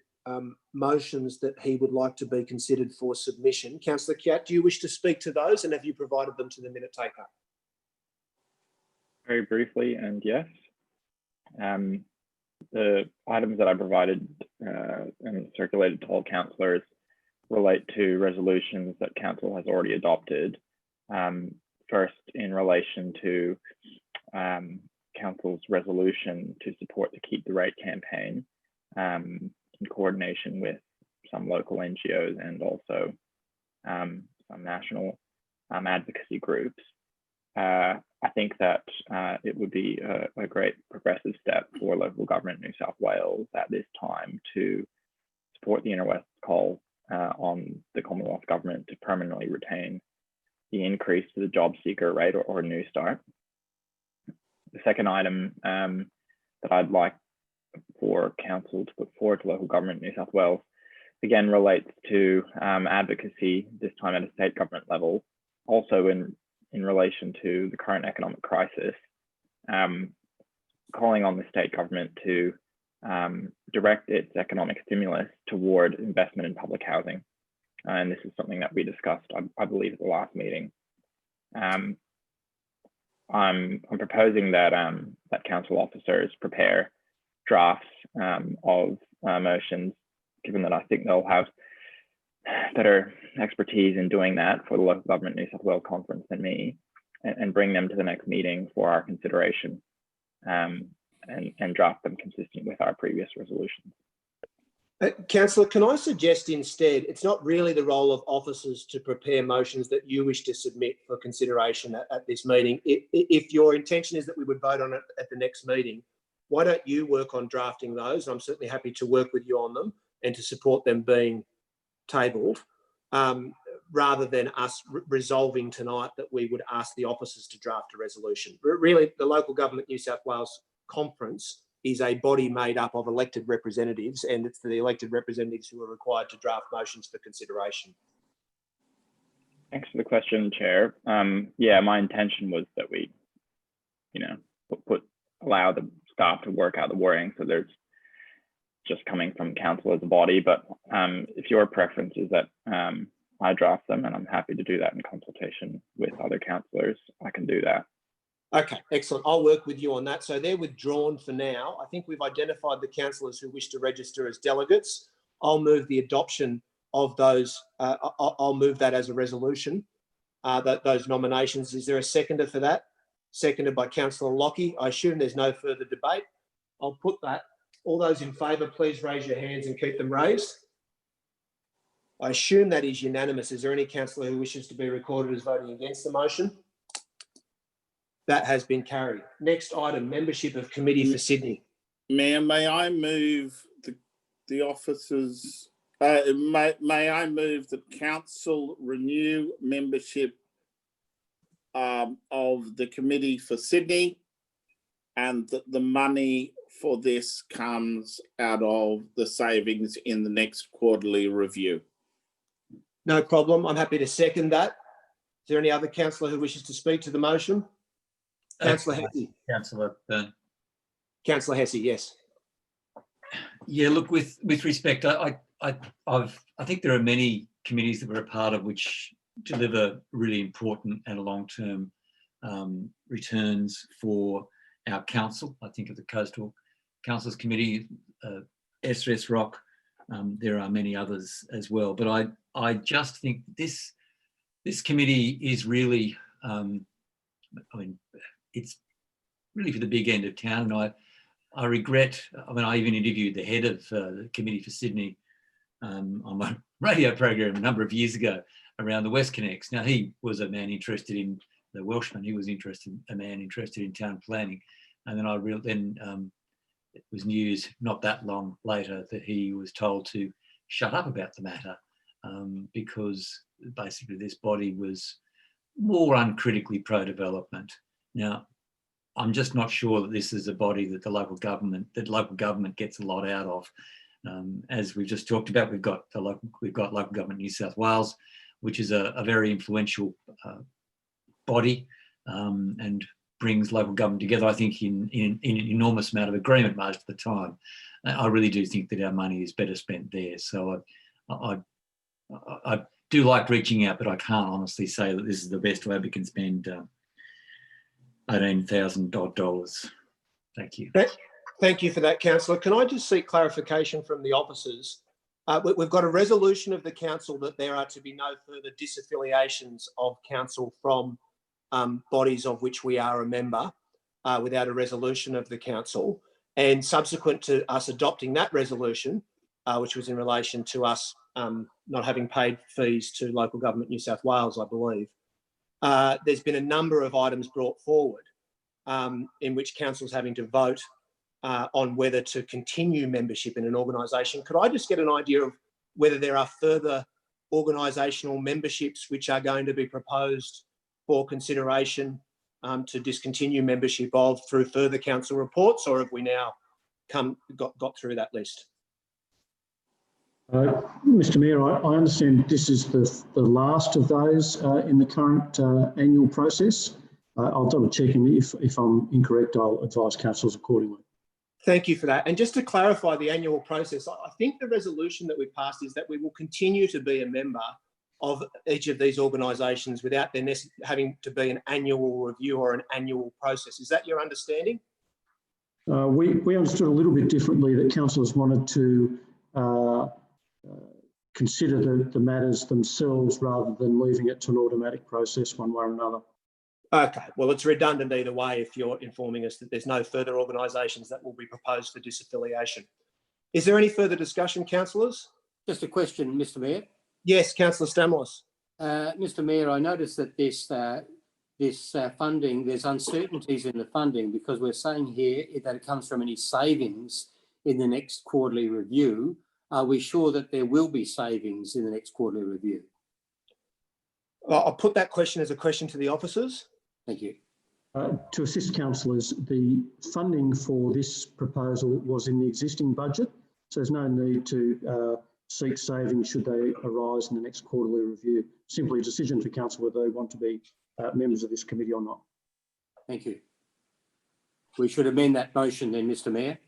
motions that he would like to be considered for submission. Councillor Kiat, do you wish to speak to those, and have you provided them to the minute taker? Very briefly, and yes. The items that I provided and circulated to all councillors relate to resolutions that council has already adopted. First, in relation to council's resolution to support the Keep the Rate campaign, in coordination with some local NGOs and also some national advocacy groups. I think that it would be a great progressive step for local government in New South Wales at this time to support the Inner West call on the Commonwealth Government to permanently retain the increase to the job seeker rate or New Start. The second item that I'd like for council to put forward to local government in New South Wales again relates to advocacy, this time at a state government level, also in relation to the current economic crisis, calling on the state government to direct its economic stimulus toward investment in public housing. And this is something that we discussed, I believe, at the last meeting. I'm proposing that that council officers prepare drafts of motions, given that I think they'll have better expertise in doing that for the local government New South Wales conference than me, and bring them to the next meeting for our consideration. and draft them consistent with our previous resolutions. Councillor, can I suggest instead, it's not really the role of officers to prepare motions that you wish to submit for consideration at this meeting. If your intention is that we would vote on it at the next meeting, why don't you work on drafting those? I'm certainly happy to work with you on them and to support them being tabled, rather than us resolving tonight that we would ask the officers to draft a resolution. Really, the Local Government New South Wales Conference is a body made up of elected representatives, and it's the elected representatives who are required to draft motions for consideration. Thanks for the question, Chair. Yeah, my intention was that we, allow the staff to work out the wording, so there's just coming from council as a body. But if your preference is that I draft them, and I'm happy to do that in consultation with other councillors, I can do that. Okay, excellent. I'll work with you on that. So they're withdrawn for now. I think we've identified the councillors who wish to register as delegates. I'll move the adoption of those. I'll move that as a resolution, those nominations. Is there a seconder for that? Seconded by Councillor Lockie. I assume there's no further debate. I'll put that. All those in favour, please raise your hands and keep them raised. I assume that is unanimous. Is there any councillor who wishes to be recorded as voting against the motion? That has been carried. Next item, membership of committee for Sydney. Mayor, may I move the officers, may I move that council renew membership of the committee for Sydney, and that the money for this comes out of the savings in the next quarterly review. No problem. I'm happy to second that. Is there any other councillor who wishes to speak to the motion? Councillor Hesse. Councillor Byrne. Councillor Hesse, yes. Yeah, look, with respect, I think there are many committees that we're a part of which deliver really important and long-term returns for our council. I think of the Coastal Councils Committee, SRS Rock. There are many others as well, but I just think this committee is really, it's really for the big end of town. And I regret, I even interviewed the head of the committee for Sydney on my radio program a number of years ago around the WestConnex. Now, he was a man interested in the Welshman. He was a man interested in town planning. And then it was news not that long later that he was told to shut up about the matter because basically this body was more uncritically pro-development. Now, I'm just not sure that this is a body that local government gets a lot out of. As we've just talked about, we've got Local Government New South Wales, which is a very influential body and brings local government together, I think, in an enormous amount of agreement most of the time. I really do think that our money is better spent there. So I do like reaching out, but I can't honestly say that this is the best way we can spend $18,000 odd. Thank you. Thank you for that, councillor. Can I just seek clarification from the officers? We've got a resolution of the council that there are to be no further disaffiliations of council from bodies of which we are a member without a resolution of the council. And subsequent to us adopting that resolution, which was in relation to us not having paid fees to Local Government New South Wales, I believe, there's been a number of items brought forward in which council's having to vote on whether to continue membership in an organisation. Could I just get an idea of whether there are further organisational memberships which are going to be proposed for consideration to discontinue membership of through further council reports, or have we now got through that list? Mr Mayor, I understand this is the last of those in the current annual process. I'll double check, and if I'm incorrect, I'll advise councillors accordingly. Thank you for that. And just to clarify the annual process, I think the resolution that we've passed is that we will continue to be a member of each of these organisations without there having to be an annual review or an annual process. Is that your understanding? We understood a little bit differently, that councillors wanted to consider the matters themselves rather than leaving it to an automatic process one way or another. Okay, well, it's redundant either way if you're informing us that there's no further organisations that will be proposed for disaffiliation. Is there any further discussion, councillors? Just a question, Mr. Mayor. Yes, Councillor Stamoulis. Mr. Mayor, I noticed that this funding, there's uncertainties in the funding because we're saying here that it comes from any savings in the next quarterly review. Are we sure that there will be savings in the next quarterly review? I'll put that question as a question to the officers. Thank you. To assist councillors, the funding for this proposal was in the existing budget, so there's no need to seek savings should they arise in the next quarterly review. Simply a decision for council whether they want to be members of this committee or not. Thank you. We should amend that motion then, Mr. Mayor.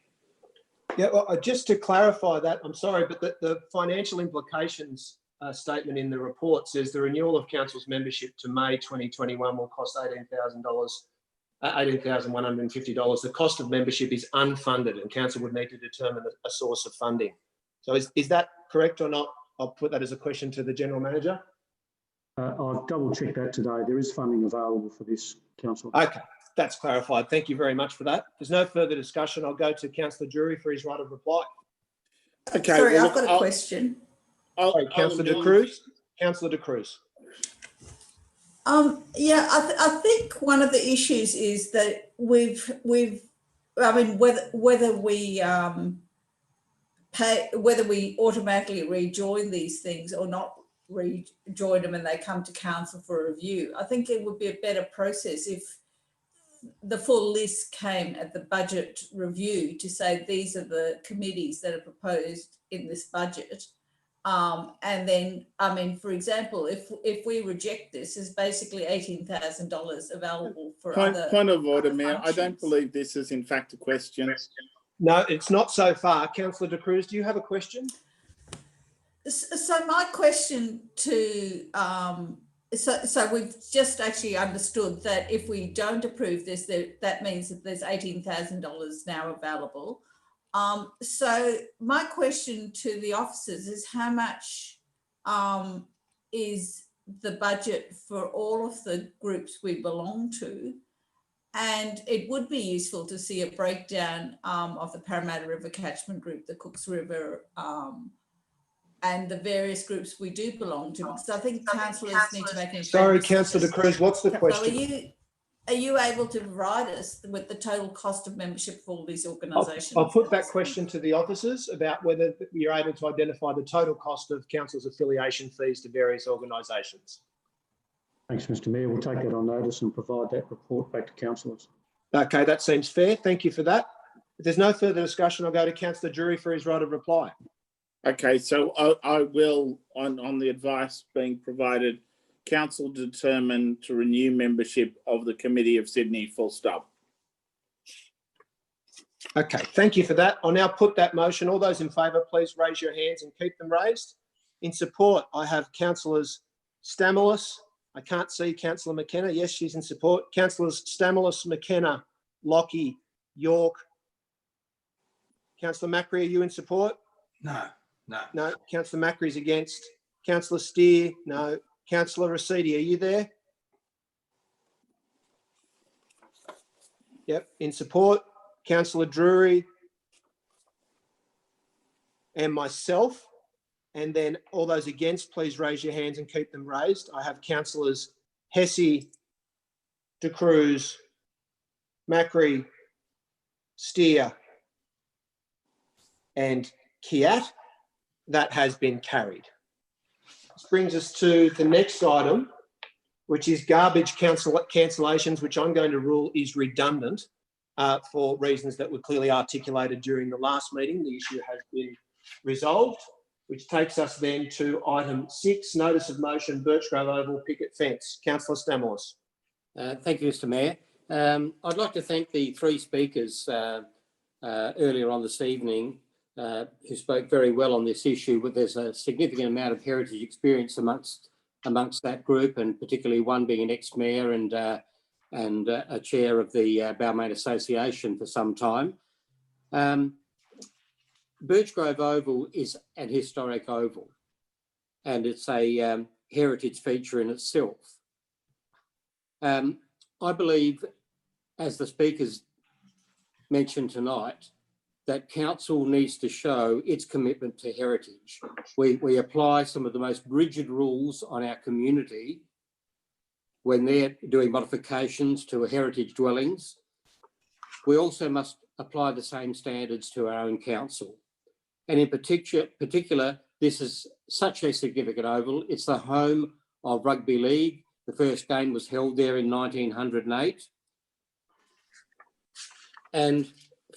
Yeah, well, just to clarify that, I'm sorry, but the financial implications statement in the report says the renewal of council's membership to May 2021 will cost $18,150. The cost of membership is unfunded and council would need to determine a source of funding. So is that correct or not? I'll put that as a question to the General Manager. I've double checked that today. There is funding available for this, council. Okay, that's clarified. Thank you very much for that. There's no further discussion. I'll go to Councillor Drury for his right of reply. Okay. Sorry, well, I've got a question. Councillor De Cruz. Councillor De Cruz. Yeah, I think one of the issues is that I mean, whether we whether we automatically rejoin these things or not rejoin them and they come to council for review. I think it would be a better process if the full list came at the budget review to say these are the committees that are proposed in this budget. And then, I mean, for example, if we reject this, there's basically $18,000 available for other point of order, Mayor. functions. I don't believe this is in fact a question. No, it's not so far. Councillor De Cruz, do you have a question? So my question to, so we've just actually understood that if we don't approve this, that means that there's $18,000 now available. So my question to the officers is how much is the budget for all of the groups we belong to? And it would be useful to see a breakdown of the Parramatta River Catchment Group, the Cooks River, and the various groups we do belong to, because I think councillors need to make an informed Sorry, decision. Councillor De Cruz, what's the question? So are you able to provide us with the total cost of membership for all these organisations? I'll put that question to the officers about whether you're able to identify the total cost of council's affiliation fees to various organisations. Thanks, Mr. Mayor. We'll take that on notice and provide that report back to councillors. Okay, that seems fair. Thank you for that. If there's no further discussion, I'll go to Councillor Drury for his right of reply. Okay, so I will, on the advice being provided, council determined to renew membership of the Committee of Sydney, full stop. Okay, thank you for that. I'll now put that motion. All those in favour, please raise your hands and keep them raised. In support, I have Councillors Stamoulis. I can't see Councillor McKenna. Yes, she's in support. Councillors Stamoulis, McKenna, Lockie, York. Councillor Macri, are you in support? No, no. No. Councillor Macri is against. Councillor Steer, no. Councillor Rosidi, are you there? Yep, in support. Councillor Drury and myself. And then all those against, please raise your hands and keep them raised. I have Councillors Hesse, De Cruz, Macri, Steer and Kiat. That has been carried. This brings us to the next item, which is garbage cancellations, which I'm going to rule is redundant for reasons that were clearly articulated during the last meeting. The issue has been resolved, which takes us then to item 6, notice of motion, Birchgrove Oval Picket Fence. Councillor Stamoulis. Thank you, Mr. Mayor. I'd like to thank the 3 speakers earlier on this evening who spoke very well on this issue, but there's a significant amount of heritage experience amongst that group, and particularly one being an ex-mayor and a chair of the Balmain Association for some time. Birchgrove Oval is an historic oval, and it's a heritage feature in itself. I believe, as the speakers mentioned tonight, that council needs to show its commitment to heritage. We apply some of the most rigid rules on our community when they're doing modifications to heritage dwellings. We also must apply the same standards to our own council. And in particular, this is such a significant oval. It's the home of rugby league. The first game was held there in 1908. And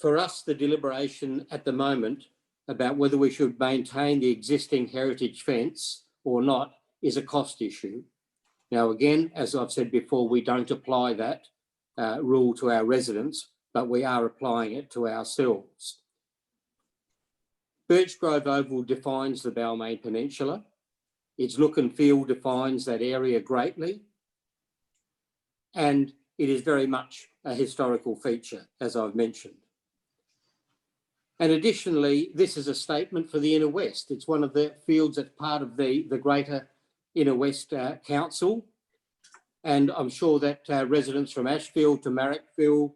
for us, the deliberation at the moment about whether we should maintain the existing heritage fence or not is a cost issue. Now, again, as I've said before, we don't apply that rule to our residents, but we are applying it to ourselves. Birchgrove Oval defines the Balmain Peninsula. Its look and feel defines that area greatly. And it is very much a historical feature, as I've mentioned. And additionally, this is a statement for the Inner West. It's one of the fields that's part of the greater Inner West Council. And I'm sure that residents from Ashfield to Marrickville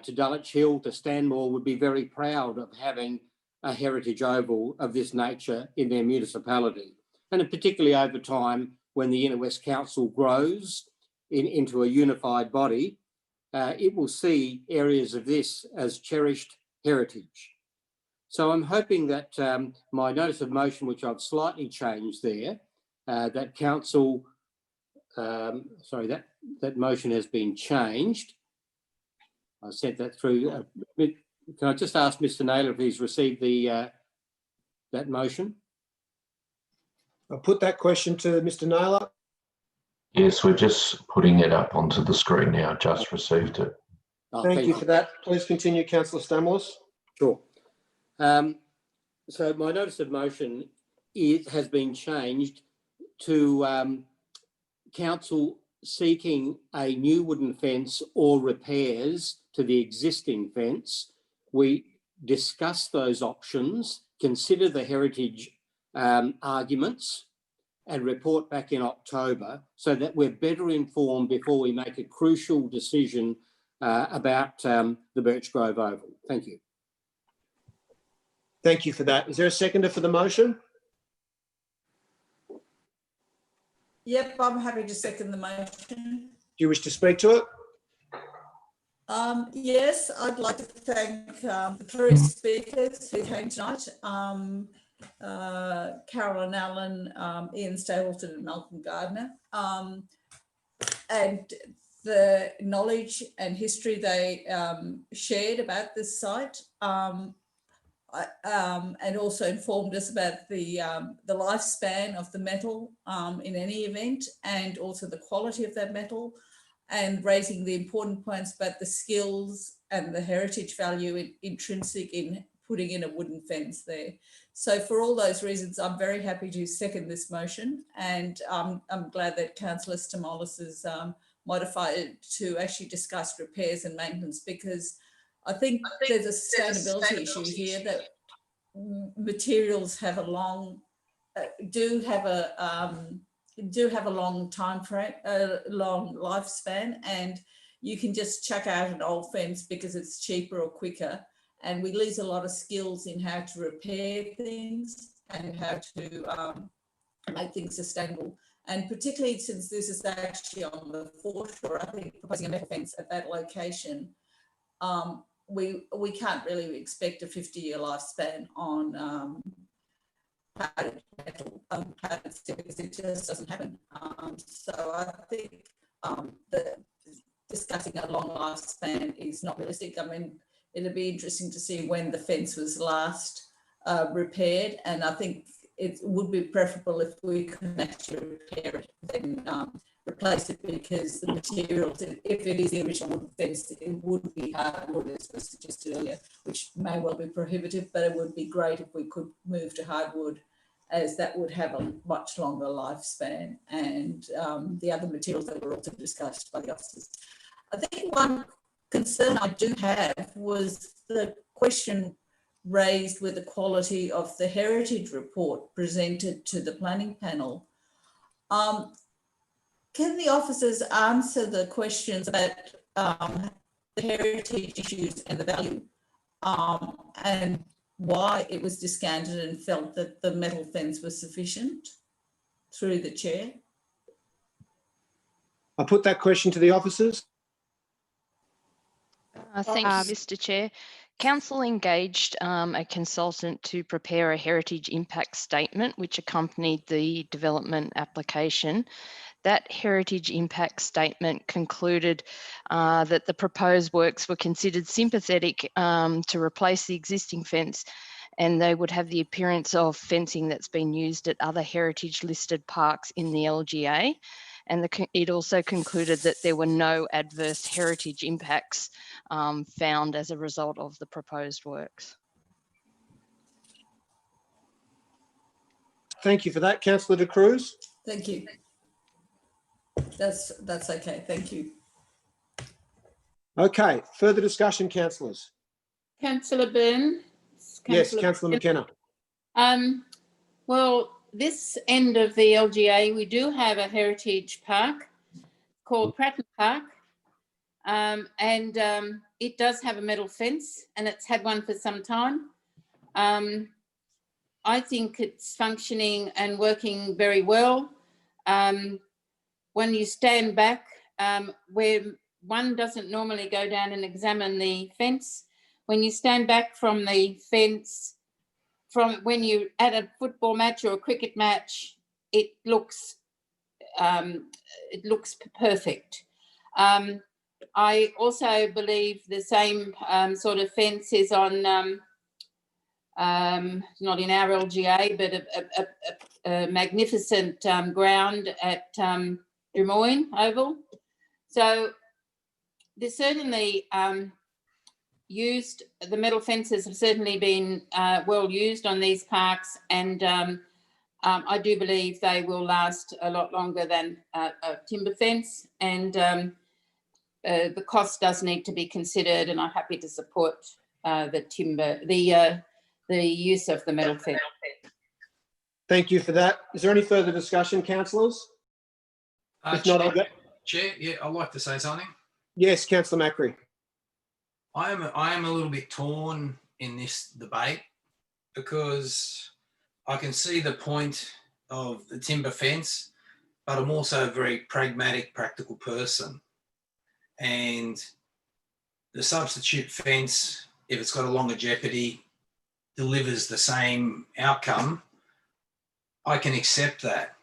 to Dulwich Hill to Stanmore would be very proud of having a heritage oval of this nature in their municipality. And particularly over time, when the Inner West Council grows into a unified body, it will see areas of this as cherished heritage. So I'm hoping that my notice of motion, which I've slightly changed there, that council, that motion has been changed. I sent that through. Can I just ask Mr. Naylor if he's received the that motion? I'll put that question to Mr. Naylor. Yes, we're just putting it up onto the screen now. Just received it. Thank you for that. Please continue, Councillor Stamoulis. Sure. So my notice of motion has been changed to council seeking a new wooden fence or repairs to the existing fence. We discuss those options, consider the heritage arguments, and report back in October so that we're better informed before we make a crucial decision about the Birchgrove Oval. Thank you. Thank you for that. Is there a seconder for the motion? Yep, I'm happy to second the motion. Do you wish to speak to it? Yes, I'd like to thank the three speakers who came tonight, Carolyn Allen, Ian Stapleton and Malcolm Gardner, and the knowledge and history they shared about this site, and also informed us about the lifespan of the metal in any event, and also the quality of that metal, and raising the important points about the skills and the heritage value intrinsic in putting in a wooden fence there. So for all those reasons, I'm very happy to second this motion, and I'm glad that Councillor Stamoulis has modified it to actually discuss repairs and maintenance, because I think there's a sustainability issue here that materials have a long, do have a long time frame, long lifespan, and you can just chuck out an old fence because it's cheaper or quicker. And we lose a lot of skills in how to repair things and how to make things sustainable. And particularly since this is actually on the foreshore, I think proposing a metal fence at that location, we can't really expect a 50-year lifespan on powdered metal, powdered steel, because it just doesn't happen. So I think that discussing a long lifespan is not realistic. I mean, it'll be interesting to see when the fence was last repaired, and I think it would be preferable if we could actually repair it than replace it, because the materials, if it is the original wooden fence, it would be hardwood, as was suggested earlier, which may well be prohibitive, but it would be great if we could move to hardwood, as that would have a much longer lifespan, and the other materials that were also discussed by the officers. I think one concern I do have was the question raised with the quality of the heritage report presented to the planning panel. Can the officers answer the questions about the heritage issues and the value, and why it was discounted and felt that the metal fence was sufficient, through the chair? I put that question to the officers. Thank you, Mr. Chair. Council engaged a consultant to prepare a heritage impact statement which accompanied the development application. That heritage impact statement concluded that the proposed works were considered sympathetic to replace the existing fence, and they would have the appearance of fencing that's been used at other heritage listed parks in the LGA. And it also concluded that there were no adverse heritage impacts found as a result of the proposed works. Thank you for that, Councillor De Cruz. Thank you. That's okay. Thank you. Okay, further discussion, councillors. Councillor Byrne. Yes, Councillor McKenna. Well, this end of the LGA, we do have a heritage park called Pratton Park, and it does have a metal fence, and it's had one for some time. I think it's functioning and working very well. When you stand back, where one doesn't normally go down and examine the fence, when you stand back from the fence, from when you're at a football match or a cricket match, it looks perfect. I also believe the same sort of fence is on, not in our LGA, but a magnificent ground at Des Moines Oval. So there's certainly the metal fences have certainly been well used on these parks, and I do believe they will last a lot longer than a timber fence, and the cost does need to be considered, and I'm happy to support the use of the metal fence. Thank you for that. Is there any further discussion, councillors? If not, I'll go. Chair, yeah, I'd like to say something. Yes, Councillor Macri. I am a little bit torn in this debate because I can see the point of the timber fence, but I'm also a very pragmatic, practical person. And the substitute fence, if it's got a longer jeopardy, delivers the same outcome, I can accept that.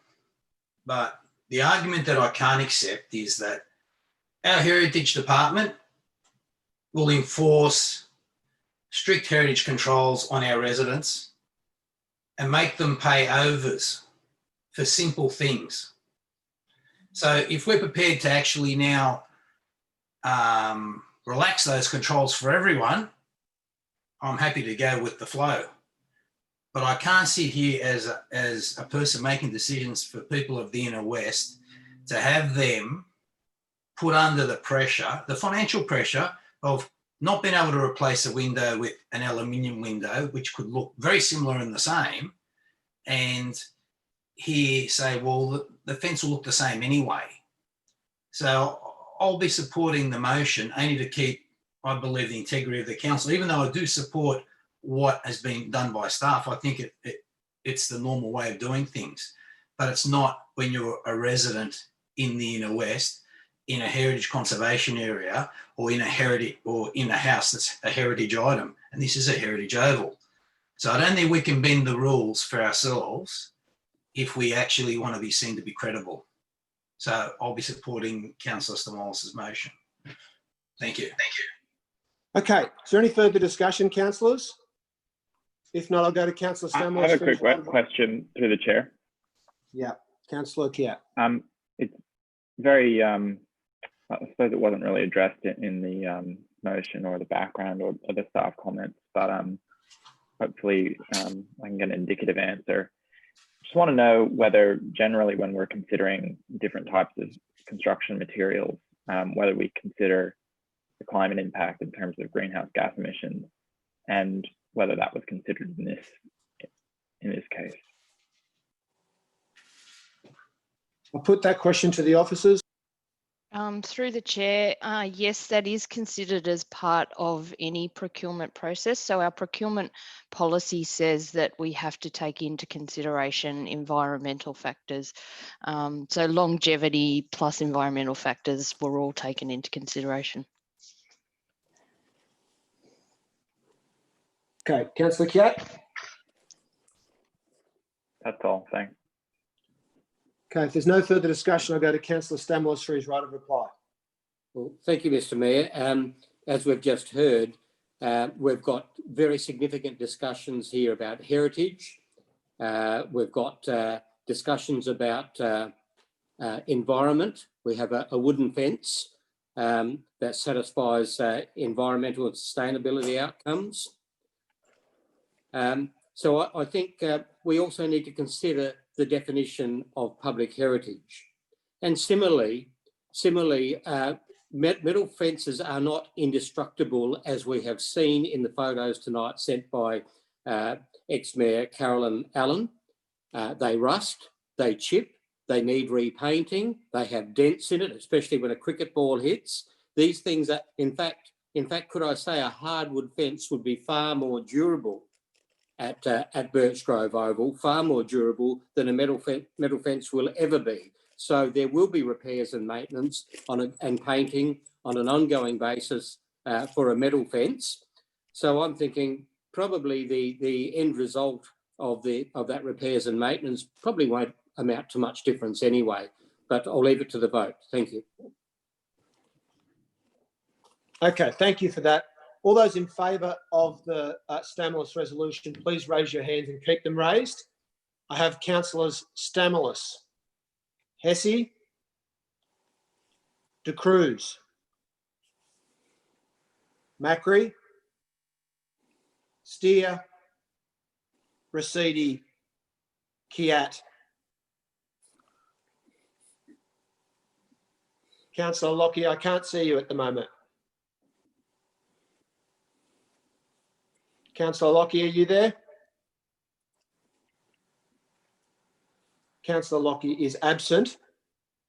But the argument that I can't accept is that our Heritage Department will enforce strict heritage controls on our residents and make them pay overs for simple things. So if we're prepared to actually now relax those controls for everyone, I'm happy to go with the flow. But I can't sit here as a person making decisions for people of the inner west to have them put under the pressure, the financial pressure of not being able to replace a window with an aluminium window, which could look very similar and the same, and here say, well, the fence will look the same anyway. So I'll be supporting the motion only to keep, I believe, the integrity of the council, even though I do support what has been done by staff. I think it's the normal way of doing things, but it's not when you're a resident in the inner west, in a heritage conservation area, or in a heritage, or in a house that's a heritage item, and this is a heritage oval. So I don't think we can bend the rules for ourselves if we actually want to be seen to be credible. So I'll be supporting Councillor Stamos' motion. Thank you. Thank you. Okay, is there any further discussion, councillors? If not, I'll go to Councillor Stamos. I have a quick question through the chair. Yeah, Councillor Kiat. It's very, I suppose it wasn't really addressed in the motion or the background or the staff comments, but hopefully I can get an indicative answer. Just want to know whether generally when we're considering different types of construction materials, whether we consider the climate impact in terms of greenhouse gas emissions, and whether that was considered in this case. I'll put that question to the officers. Through the chair, yes, that is considered as part of any procurement process. So our procurement policy says that we have to take into consideration environmental factors. So longevity plus environmental factors were all taken into consideration. Okay, Councillor Kiat. That's all. Thanks. Okay, if there's no further discussion, I'll go to Councillor Stamoulis for his right of reply. Well, thank you, Mr. Mayor. As we've just heard, we've got very significant discussions here about heritage. We've got discussions about environment. We have a wooden fence that satisfies environmental and sustainability outcomes. So I think we also need to consider the definition of public heritage. And similarly, metal fences are not indestructible, as we have seen in the photos tonight sent by ex-Mayor Carolyn Allen. They rust, they chip, they need repainting, they have dents in it, especially when a cricket ball hits. These things are, in fact, could I say a hardwood fence would be far more durable at Birchgrove Oval, far more durable than a metal fence will ever be. So there will be repairs and maintenance and painting on an ongoing basis for a metal fence. So I'm thinking probably the end result of that repairs and maintenance probably won't amount to much difference anyway, but I'll leave it to the vote. Thank you. Okay, thank you for that. All those in favour of the Stamoulis resolution, please raise your hands and keep them raised. I have Councillors Stamoulis, Hesse, De Cruz, Macri, Steer, Racidi, Kiat. Councillor Lockyer, I can't see you at the moment. Councillor Lockyer, are you there? Councillor Lockyer is absent.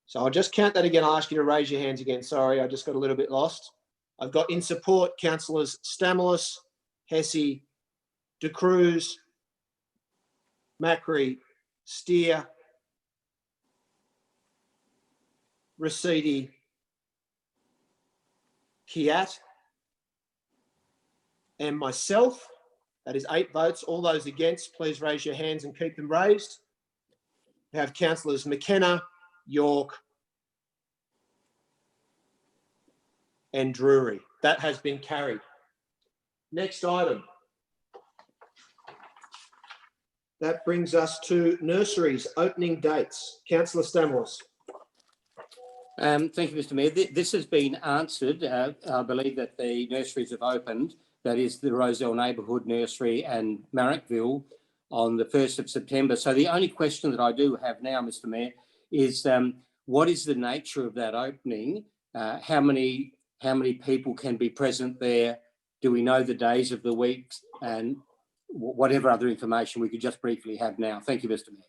So I'll just count that again. I'll ask you to raise your hands again. Sorry, I just got a little bit lost. I've got in support Councillors Stamoulis, Hesse, De Cruz, Macri, Steer, Racidi, Kiat, and myself. That is 8 votes. All those against, please raise your hands and keep them raised. We have Councillors McKenna, York, and Drury. That has been carried. Next item. That brings us to nurseries opening dates. Councillor Stamoulis. Thank you, Mr. Mayor. This has been answered. I believe that the nurseries have opened. That is the Roselle Neighbourhood Nursery and Marrickville on the 1st of September. So the only question that I do have now, Mr. Mayor, is what is the nature of that opening? How many people can be present there? Do we know the days of the week? And whatever other information we could just briefly have now. Thank you, Mr. Mayor.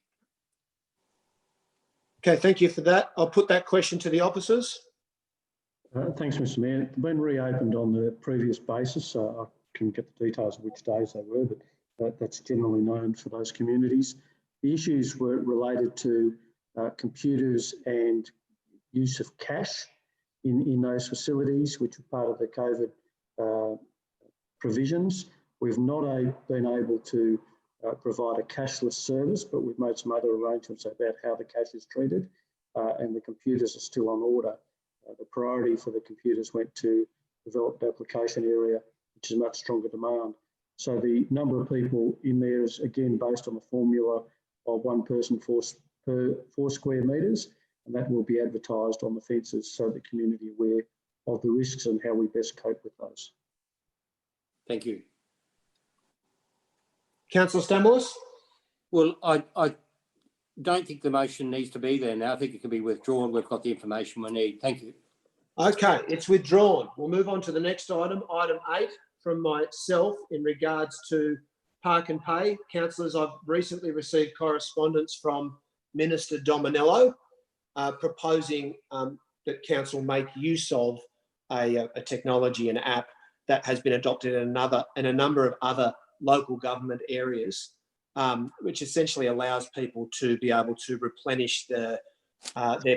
Okay, thank you for that. I'll put that question to the officers. Thanks, Mr. Mayor. They've been reopened on the previous basis, so I can get the details of which days they were, but that's generally known for those communities. The issues were related to computers and use of cash in those facilities, which were part of the COVID provisions. We've not been able to provide a cashless service, but we've made some other arrangements about how the cash is treated, and the computers are still on order. The priority for the computers went to developed application area, which is much stronger demand. So the number of people in there is again based on the formula of 1 person per 4 square metres, and that will be advertised on the fences so the community are aware of the risks and how we best cope with those. Thank you. Councillor Stamoulis? Well, I don't think the motion needs to be there now. I think it can be withdrawn. We've got the information we need. Thank you. Okay, it's withdrawn. We'll move on to the next item, item 8, from myself in regards to Park and Pay. Councillors, I've recently received correspondence from Minister Dominello proposing that council make use of a technology, an app that has been adopted in a number of other local government areas, which essentially allows people to be able to replenish their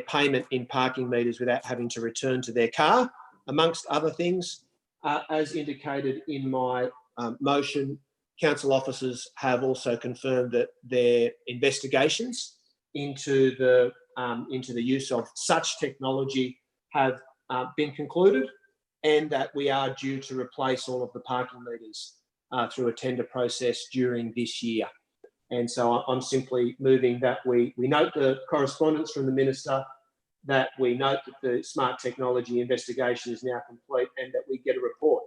payment in parking meters without having to return to their car, amongst other things. As indicated in my motion, council officers have also confirmed that their investigations into the use of such technology have been concluded, and that we are due to replace all of the parking meters through a tender process during this year. And so I'm simply moving that we note the correspondence from the Minister, that we note that the smart technology investigation is now complete, and that we get a report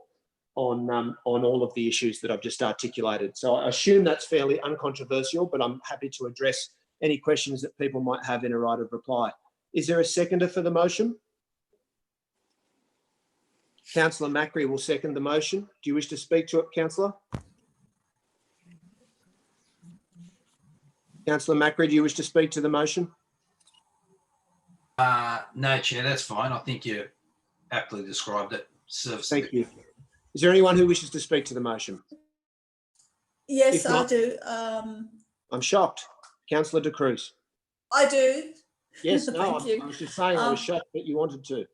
on all of the issues that I've just articulated. So I assume that's fairly uncontroversial, but I'm happy to address any questions that people might have in a right of reply. Is there a seconder for the motion? Councillor Macri will second the motion. Do you wish to speak to it, Councillor? Councillor Macri, do you wish to speak to the motion? No, Chair, that's fine. I think you aptly described it. Thank you. Is there anyone who wishes to speak to the motion? Yes, I do. I'm shocked. Councillor De Cruz. I do. Yes, no, Thank I was just saying I was shocked that you wanted to.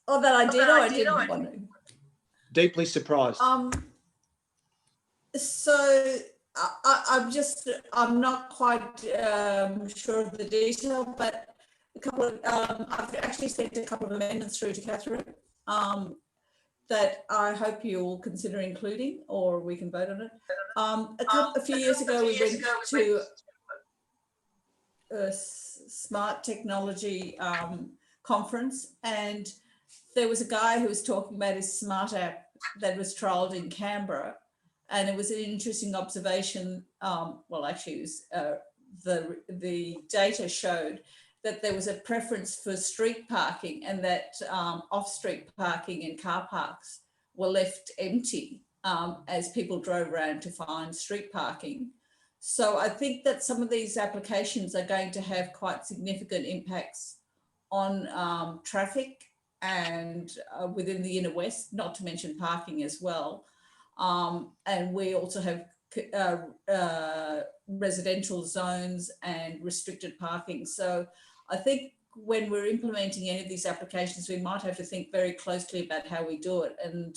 Oh, that I did, or I didn't want to? Deeply surprised. So I'm not quite sure of the detail, but I've actually sent a couple of amendments through to Catherine that I hope you'll consider including, or we can vote on it. A few years ago, we went to a smart technology conference, and there was a guy who was talking about his smart app that was trialled in Canberra, and it was an interesting observation. Well, actually, it was, the data showed that there was a preference for street parking, and that off-street parking in car parks were left empty as people drove around to find street parking. So I think that some of these applications are going to have quite significant impacts on traffic and within the inner west, not to mention parking as well. And we also have residential zones and restricted parking. So I think when we're implementing any of these applications, we might have to think very closely about how we do it. And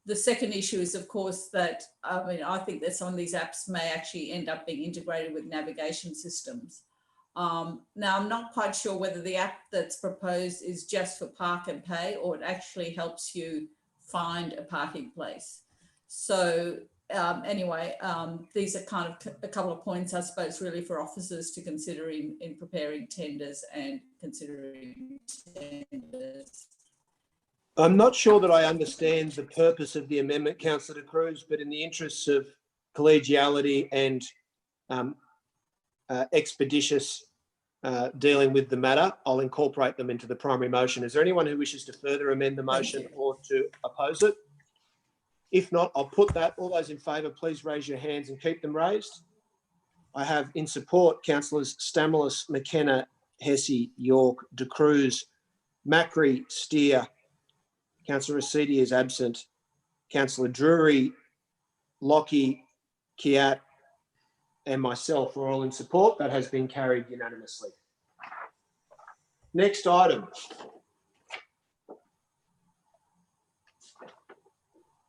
the second issue is, of course, that I think that some of these apps may actually end up being integrated with navigation systems. Now, I'm not quite sure whether the app that's proposed is just for park and pay, or it actually helps you find a parking place. So anyway, these are kind of a couple of points, I suppose, really for officers to consider in preparing tenders and considering tenders. I'm not sure that I understand the purpose of the amendment, Councillor De Cruz, but in the interests of collegiality and expeditious dealing with the matter, I'll incorporate them into the primary motion. Is there anyone who wishes to further amend the motion or to oppose it? If not, I'll put that. All those in favour, please raise your hands and keep them raised. I have in support Councillors Stamoulis, McKenna, Hesse, York, De Cruz, Macri, Steer. Councillor Raciti is absent. Councillor Drury, Lockie, Kiat, and myself are all in support. That has been carried unanimously. Next item.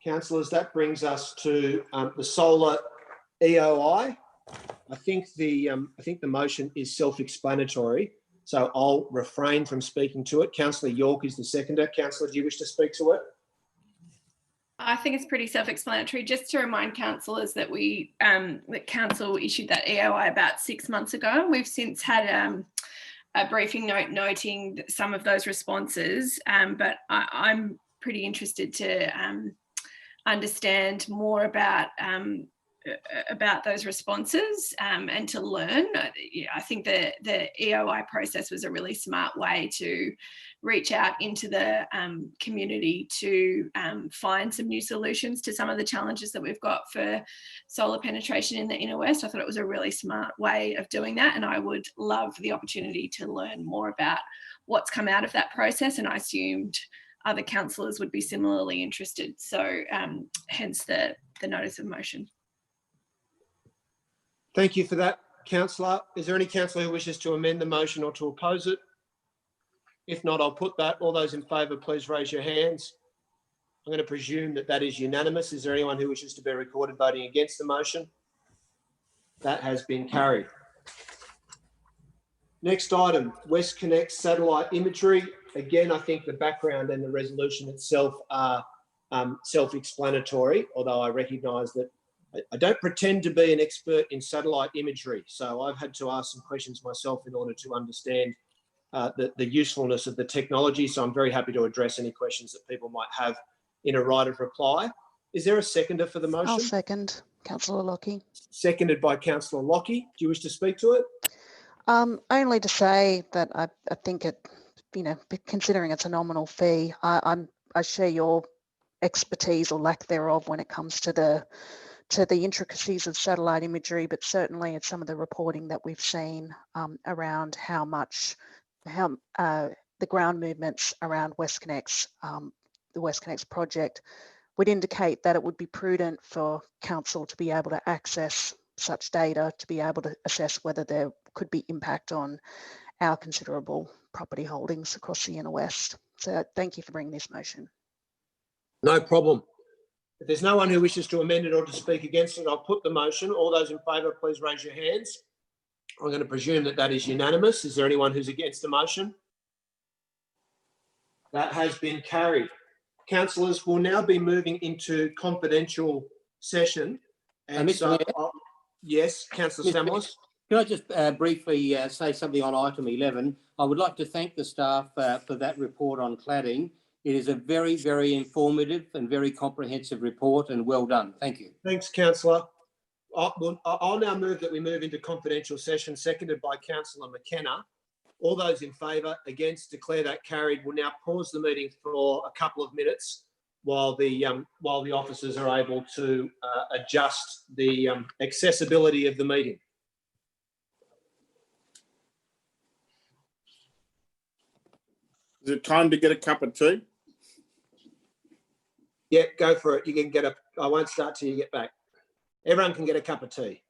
Councillors, that brings us to the solar EOI. I think the motion is self-explanatory, so I'll refrain from speaking to it. Councillor York is the seconder. Councillor, do you wish to speak to it? I think it's pretty self-explanatory. Just to remind councillors that that council issued that EOI about 6 months ago. We've since had a briefing note noting some of those responses, but I'm pretty interested to understand more about about those responses and to learn. I think the EOI process was a really smart way to reach out into the community to find some new solutions to some of the challenges that we've got for solar penetration in the inner west. I thought it was a really smart way of doing that, and I would love the opportunity to learn more about what's come out of that process, and I assumed other councillors would be similarly interested. So hence the notice of motion. Thank you for that, councillor. Is there any councillor who wishes to amend the motion or to oppose it? If not, I'll put that. All those in favour, please raise your hands. I'm going to presume that that is unanimous. Is there anyone who wishes to be recorded voting against the motion? That has been carried. Next item, WestConnex satellite imagery. Again, I think the background and the resolution itself are self-explanatory, although I recognise that I don't pretend to be an expert in satellite imagery. So I've had to ask some questions myself in order to understand the usefulness of the technology. So I'm very happy to address any questions that people might have in a right of reply. Is there a seconder for the motion? I'll second, Councillor Lockie. Seconded by Councillor Lockie. Do you wish to speak to it? Only to say that I think it, considering it's a nominal fee, I share your expertise or lack thereof when it comes to the intricacies of satellite imagery, but certainly it's some of the reporting that we've seen around how the ground movements around WestConnex, the WestConnex project, would indicate that it would be prudent for council to be able to access such data to be able to assess whether there could be impact on our considerable property holdings across the inner west. So thank you for bringing this motion. No problem. If there's no one who wishes to amend it or to speak against it, I'll put the motion. All those in favour, please raise your hands. I'm going to presume that that is unanimous. Is there anyone who's against the motion? That has been carried. Councillors, will now be moving into confidential session. And so, yes, Councillor Stamos. Can I just briefly say something on item 11? I would like to thank the staff for that report on cladding. It is a very, very informative and very comprehensive report, and well done. Thank you. Thanks, Councillor. I'll now move that we move into confidential session, seconded by Councillor McKenna. All those in favour, against, declare that carried. We'll now pause the meeting for a couple of minutes while the officers are able to adjust the accessibility of the meeting. Is it time to get a cup of tea? Yeah, go for it. You can get I won't start till you get back. Everyone can get a cup of tea.